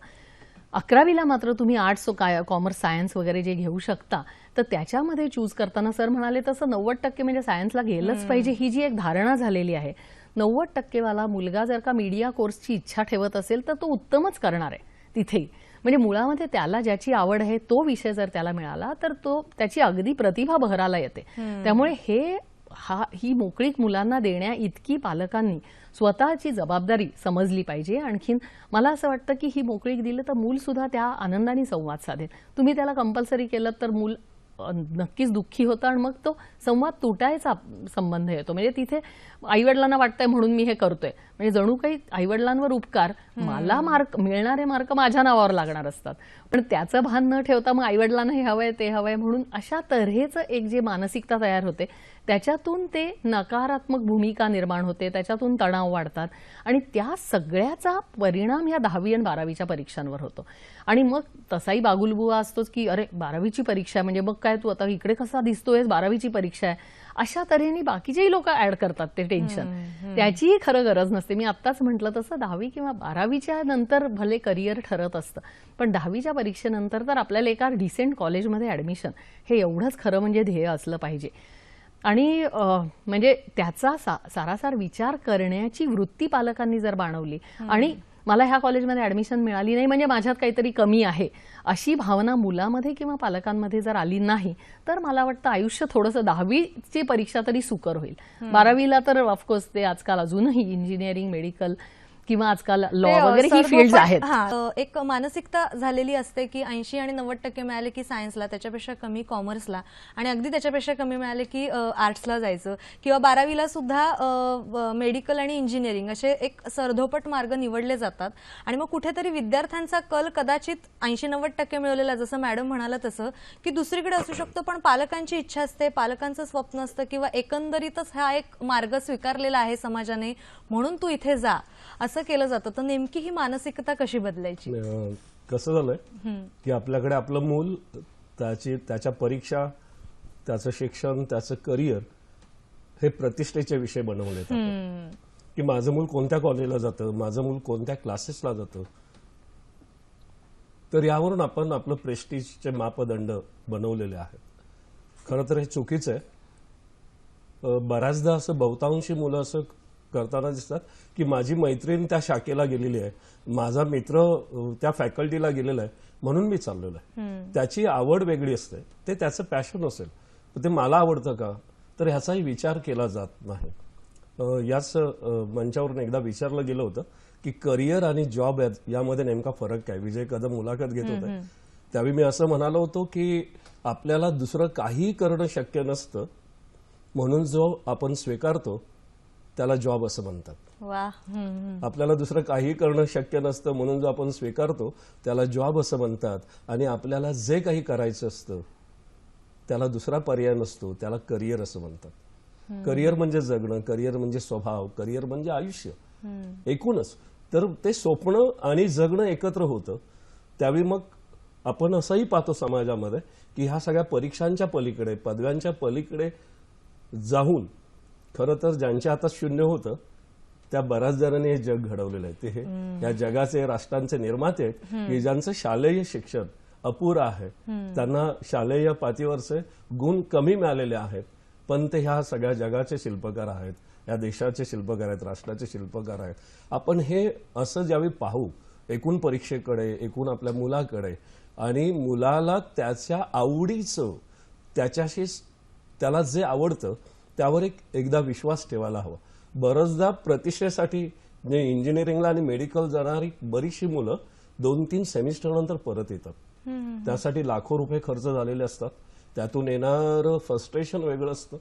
11वीला मात्र तुम्ही आर्ट्स कॉमर्स सायन्स वगैरे जे घेऊ शकता तर त्याच्यामध्ये चूज करताना सर म्हणाले तसं 90% म्हणजे सायन्सला गेलंच पाहिजे ही जी एक धारणा झालेली आहे. 90% वाला मुलगा जर का मीडिया कोर्सची इच्छा ठेवत असेल तर तो उत्तमच करणार आहे तिथे. म्हणजे मुळामध्ये त्याला ज्याची आवड आहे तो विषय जर त्याला मिळाला तर त्याची अगदी प्रतिभा बहराला येते. त्यामुळे ही मोकळीक मुलांना देण्या इतकी पालकांनी स्वतःची जबाबदारी समजली पाहिजे. आणखीन मला असं वाटतं की ही मोकळीक दिली तर मूल सुद्धा त्या आनंदाने संवाद साधेल. तुम्ही त्याला कंपल्सरी केलं तर मूल नक्कीच दुःखी होतं आणि मग तो संवाद तुटायचा संबंध येतो. म्हणजे तिथे आईवडिलांना वाटतंय म्हणून मी हे करतोय, म्हणजे जणू काही आईवडिलांवर उपकार, मला मिळणारे मार्क माझ्या नावावर लागणार असतात, पण त्याचं भान न ठेवता मग आईवडिलांना हे हवंय ते हवंय म्हणून अशा तऱ्हेचं एक जे मानसिकता तयार होते त्याच्यातून ते नकारात्मक भूमिका निर्माण होते, त्याच्यातून तणाव वाढतात आणि त्या सगळ्याचा परिणाम ह्या 10वी आणि 12वीच्या परीक्षांवर होतो. आणि मग तसाही बागुलबुवा असतोच की अरे 12वीची परीक्षा म्हणजे मग काय तू आता इकडे कसा दिसतोय, 12वीची परीक्षा आहे, अशा तऱ्हेने बाकीचेही लोक ऍड करतात ते टेन्शन. त्याचीही खरं गरज नसते. मी आत्ताच म्हटलं तसं 10वी किंवा 12वीच्या नंतर भले करिअर ठरत असतं, पण 10वीच्या परीक्षेनंतर तर आपल्याला एका डिसेंट कॉलेजमध्ये ऍडमिशन हे एवढंच खरं म्हणजे ध्येय असलं पाहिजे. आणि म्हणजे त्याचा सारासार विचार करण्याची वृत्ती पालकांनी जर बाणवली आणि मला ह्या कॉलेजमध्ये ऍडमिशन मिळाली नाही म्हणजे माझ्यात काहीतरी कमी आहे अशी भावना मुलामध्ये किंवा पालकांमध्ये जर आली नाही तर मला वाटतं आयुष्य थोडंसं 10वीची परीक्षा तरी सुकर होईल. 12वीला तर ऑफकोर्स ते आजकाल अजूनही इंजिनिअरिंग, मेडिकल किंवा आजकाल लॉ ते, वगैरे ही सरदोपट- फील्ड्स आहेत. एक मानसिकता झालेली असते की 80 आणि 90% मिळाले की सायन्सला, त्याच्यापेक्षा कमी कॉमर्सला, आणि अगदी त्याच्यापेक्षा कमी मिळाले की आर्ट्सला जायचं, किंवा 12वीला सुद्धा मेडिकल आणि इंजिनिअरिंग असे एक सरधोपट मार्ग निवडले जातात. आणि मग कुठेतरी विद्यार्थ्यांचा कल कदाचित 80-90% मिळवलेला, जसं मॅडम म्हणाला तसं, की दुसरीकडे असू शकतो, पण पालकांची इच्छा असते, पालकांचं स्वप्न असतं, किंवा एकंदरीतच हा एक मार्ग स्वीकारलेला आहे समाजाने म्हणून तू इथे जा, असं केलं जातं. तर नेमकी ही मानसिकता कशी बदलायची? कसं झालंय की आपल्याकडे आपलं मूल त्याच्या परीक्षा, त्याचं शिक्षण, त्याचं करिअर हे प्रतिष्ठेचे विषय बनवले जातात. की माझं मूल कोणत्या कॉलेजला जातं, माझं मूल कोणत्या क्लासेसला जातं. तर यावरून आपण आपलं प्रेस्टिजचे मापदंड बनवलेले आहेत. खरं तर हे चुकीचं आहे. बऱ्याचदा असं बहुतांशी मुलं असं करताना दिसतात की माझी मैत्रीण त्या शाखेला गेलेली आहे, माझा मित्र त्या फॅकल्टीला गेलेला आहे म्हणून मी चाललेलो आहे. त्याची आवड वेगळी असते, ते त्याचं पॅशन असेल, तर ते मला आवडतं का, तर ह्याचाही विचार केला जात नाही. याच मंचावरून एकदा विचारलं गेलं होतं की करिअर आणि जॉब यामध्ये नेमका फरक काय. विजय कदम मुलाखत घेत होते, त्यावेळी मी असं म्हणालो होतो की आपल्याला दुसरं काही करणं शक्य नसतं म्हणून जो आपण स्वीकारतो त्याला जॉब असं म्हणतात. वा. आपल्याला दुसरं काही करणं शक्य नसतं म्हणून जो आपण स्वीकारतो त्याला जॉब असं म्हणतात. आणि आपल्याला जे काही करायचं असतं त्याला दुसरा पर्याय नसतो, त्याला करिअर असं म्हणतात. करिअर म्हणजे जगणं, करिअर म्हणजे स्वभाव, करिअर म्हणजे आयुष्य एकूणच. तर ते स्वप्न आणि जगणं एकत्र होतं. त्यावेळी मग आपण असंही पाहतो समाजामध्ये की ह्या सगळ्या परीक्षांच्या पलीकडे, पदव्यांच्या पलीकडे जाऊन खरं तर ज्यांच्या हातात शून्य होतं त्या बऱ्याच जणांनी हे जग घडवलेलं आहे. ते या जगाचे, राष्ट्रांचे निर्माते आहेत की ज्यांचं शालेय शिक्षण अपुरं आहे, त्यांना शालेय पातळीवरचे गुण कमी मिळालेले आहेत, पण ते ह्या सगळ्या जगाचे शिल्पकार आहेत, या देशाचे शिल्पकार आहेत, राष्ट्राचे शिल्पकार आहेत. आपण हे असं ज्यावेळी पाहू एकूण परीक्षेकडे, एकूण आपल्या मुलाकडे, आणि मुलाला त्याच्या आवडीचं, त्याला जे आवडतं त्यावर एकदा विश्वास ठेवायला हवा. बरंचदा प्रतिष्ठेसाठी इंजिनिअरिंगला आणि मेडिकल जाणारी बरीचशी मुलं 2-3 सेमिस्टर नंतर परत येतात. त्यासाठी लाखो रुपये खर्च झालेले असतात. त्यातून येणारं फ्रस्ट्रेशन वेगळं असतं.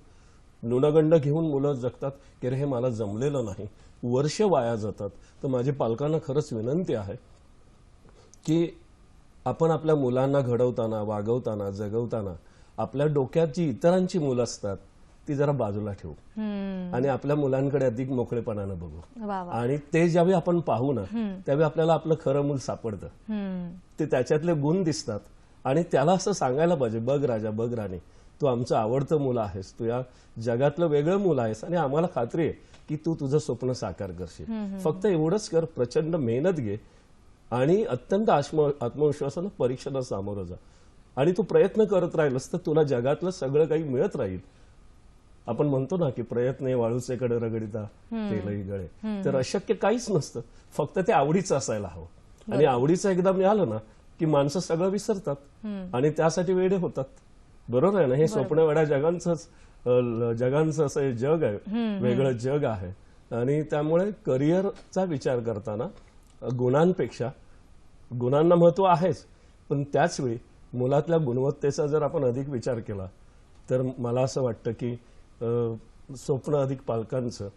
न्यूनगंड घेऊन मुलं जगतात की रे हे मला जमलेलं नाही, वर्ष वाया जातात. तर माझ्या पालकांना खरंच विनंती आहे की आपण आपल्या मुलांना घडवताना, वागवताना, जगवताना आपल्या डोक्यात जी इतरांची मुलं असतात ती जरा बाजूला ठेवू आणि आपल्या मुलांकडे अधिक मोकळेपणानं बघू. आणि ते ज्यावेळी आपण पाहू ना त्यावेळी आपल्याला आपलं खरं मूल सापडतं. ते त्याच्यातले गुण दिसतात आणि त्याला असं सांगायला पाहिजे, बघ राजा, बघ राणी, तू आमचं आवडतं मुलं आहेस, तू या जगातलं वेगळं मुलं आहेस आणि आम्हाला खात्री आहे की तू तुझं स्वप्न साकार करशील. फक्त एवढंच कर, प्रचंड मेहनत घे आणि अत्यंत आत्मविश्वासानं परीक्षेला सामोरं जा. आणि तू प्रयत्न करत राहिलस तर तुला जगातलं सगळं काही मिळत राहील. आपण म्हणतो ना की प्रयत्न वाळूचे कडे रगडिता तेलही गळे. तर अशक्य काहीच नसतं, फक्त ते आवडीचं असायला हवं. आणि आवडीचं एकदा मिळालं ना की माणसं सगळं विसरतात आणि त्यासाठी वेडे होतात. बरोबर आहे ना. हे स्वप्न वेड्या जगांचं असं हे जग आहे, वेगळं जग आहे. आणि त्यामुळे करिअरचा विचार करताना गुणांना महत्व आहेच, पण त्याचवेळी मुलातल्या गुणवत्तेचा जर आपण अधिक विचार केला तर मला असं वाटतं की स्वप्न अधिक पालकांचं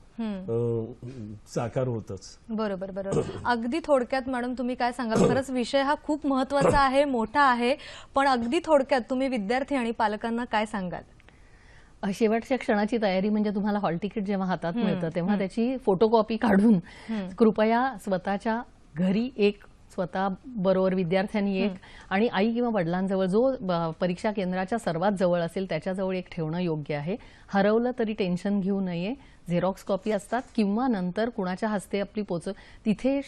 साकार होतच. बरोबर बरोबर. अगदी थोडक्यात मॅडम तुम्ही काय सांगाल? खरंच विषय हा खूप महत्वाचा आहे, मोठा आहे, पण अगदी थोडक्यात तुम्ही विद्यार्थी आणि पालकांना काय सांगाल? शेवटच्या क्षणाची तयारी म्हणजे तुम्हाला हॉल तिकीट जेव्हा हातात मिळतं तेव्हा त्याची फोटोकॉपी काढून कृपया स्वतःच्या घरी एक, स्वतः बरोबर विद्यार्थ्यांनी एक, आणि आई किंवा वडिलांजवळ जो परीक्षा केंद्राच्या सर्वात जवळ असेल त्याच्याजवळ एक ठेवणं योग्य आहे. हरवलं तरी टेन्शन घेऊ नये. झेरॉक्स कॉपी असतात किंवा नंतर कुणाच्या हस्ते आपली तिथे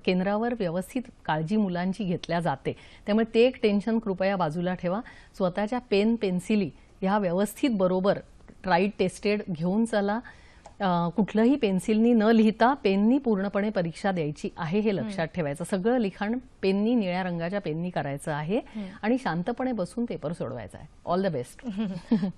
केंद्रावर व्यवस्थित काळजी मुलांची घेतल्या जाते. त्यामुळे ते एक टेन्शन कृपया बाजूला ठेवा. स्वतःच्या पेन पेन्सिली ह्या व्यवस्थित बरोबर ट्राईड टेस्टेड घेऊन चला. कुठलंही पेन्सिलनी न लिहिता पेननी पूर्णपणे परीक्षा द्यायची आहे हे लक्षात ठेवायचं. सगळं लिखाण पेननी, निळ्या रंगाच्या पेननी करायचं आहे आणि शांतपणे बसून पेपर सोडवायचा आहे. All the best.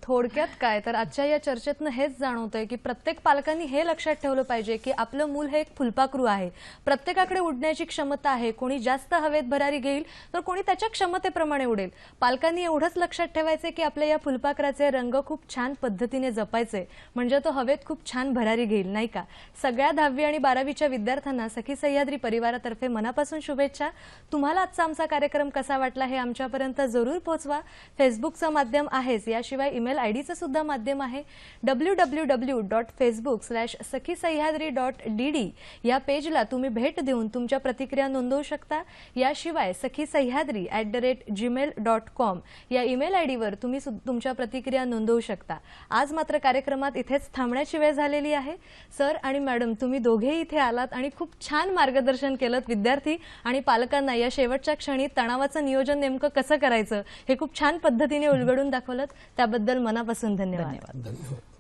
थोडक्यात काय तर आजच्या या चर्चेतनं हेच जाणवतंय की प्रत्येक पालकांनी हे लक्षात ठेवलं पाहिजे की आपलं मूल हे एक फुलपाखरू आहे. प्रत्येकाकडे उडण्याची क्षमता आहे. कोणी जास्त हवेत भरारी घेईल तर कोणी त्याच्या क्षमतेप्रमाणे उडेल. पालकांनी एवढंच लक्षात ठेवायचे की आपल्या या फुलपाखराचे रंग खूप छान पद्धतीने जपायचे, म्हणजे तो हवेत खूप छान भरारी घेईल, नाही का? सगळ्या 10वी आणि 12वीच्या विद्यार्थ्यांना सखी सह्याद्री परिवारातर्फे मनापासून शुभेच्छा. तुम्हाला आजचा आमचा कार्यक्रम कसा वाटला हे आमच्यापर्यंत जरूर पोहोचवा. फेसबुकचं माध्यम आहेच, याशिवाय ईमेल आयडीचं सुद्धा माध्यम आहे. www.facebook/sakhisahayadri.dd या पेजला तुम्ही भेट देऊन तुमच्या प्रतिक्रिया नोंदवू शकता. याशिवाय sakhisahayadri@gmail.com या ईमेल आयडीवर तुम्ही तुमच्या प्रतिक्रिया नोंदवू शकता. आज मात्र कार्यक्रमात इथेच थांबण्याची वेळ झालेली आहे. सर आणि मॅडम, तुम्ही दोघेही इथे आलात आणि खूप छान मार्गदर्शन केलं विद्यार्थी आणि पालकांना. या शेवटच्या क्षणी तणावाचं नियोजन नेमकं कसं करायचं हे खूप छान पद्धतीने उलगडून दाखवलं. त्याबद्दल मनापासून धन्यवाद. धन्यवाद.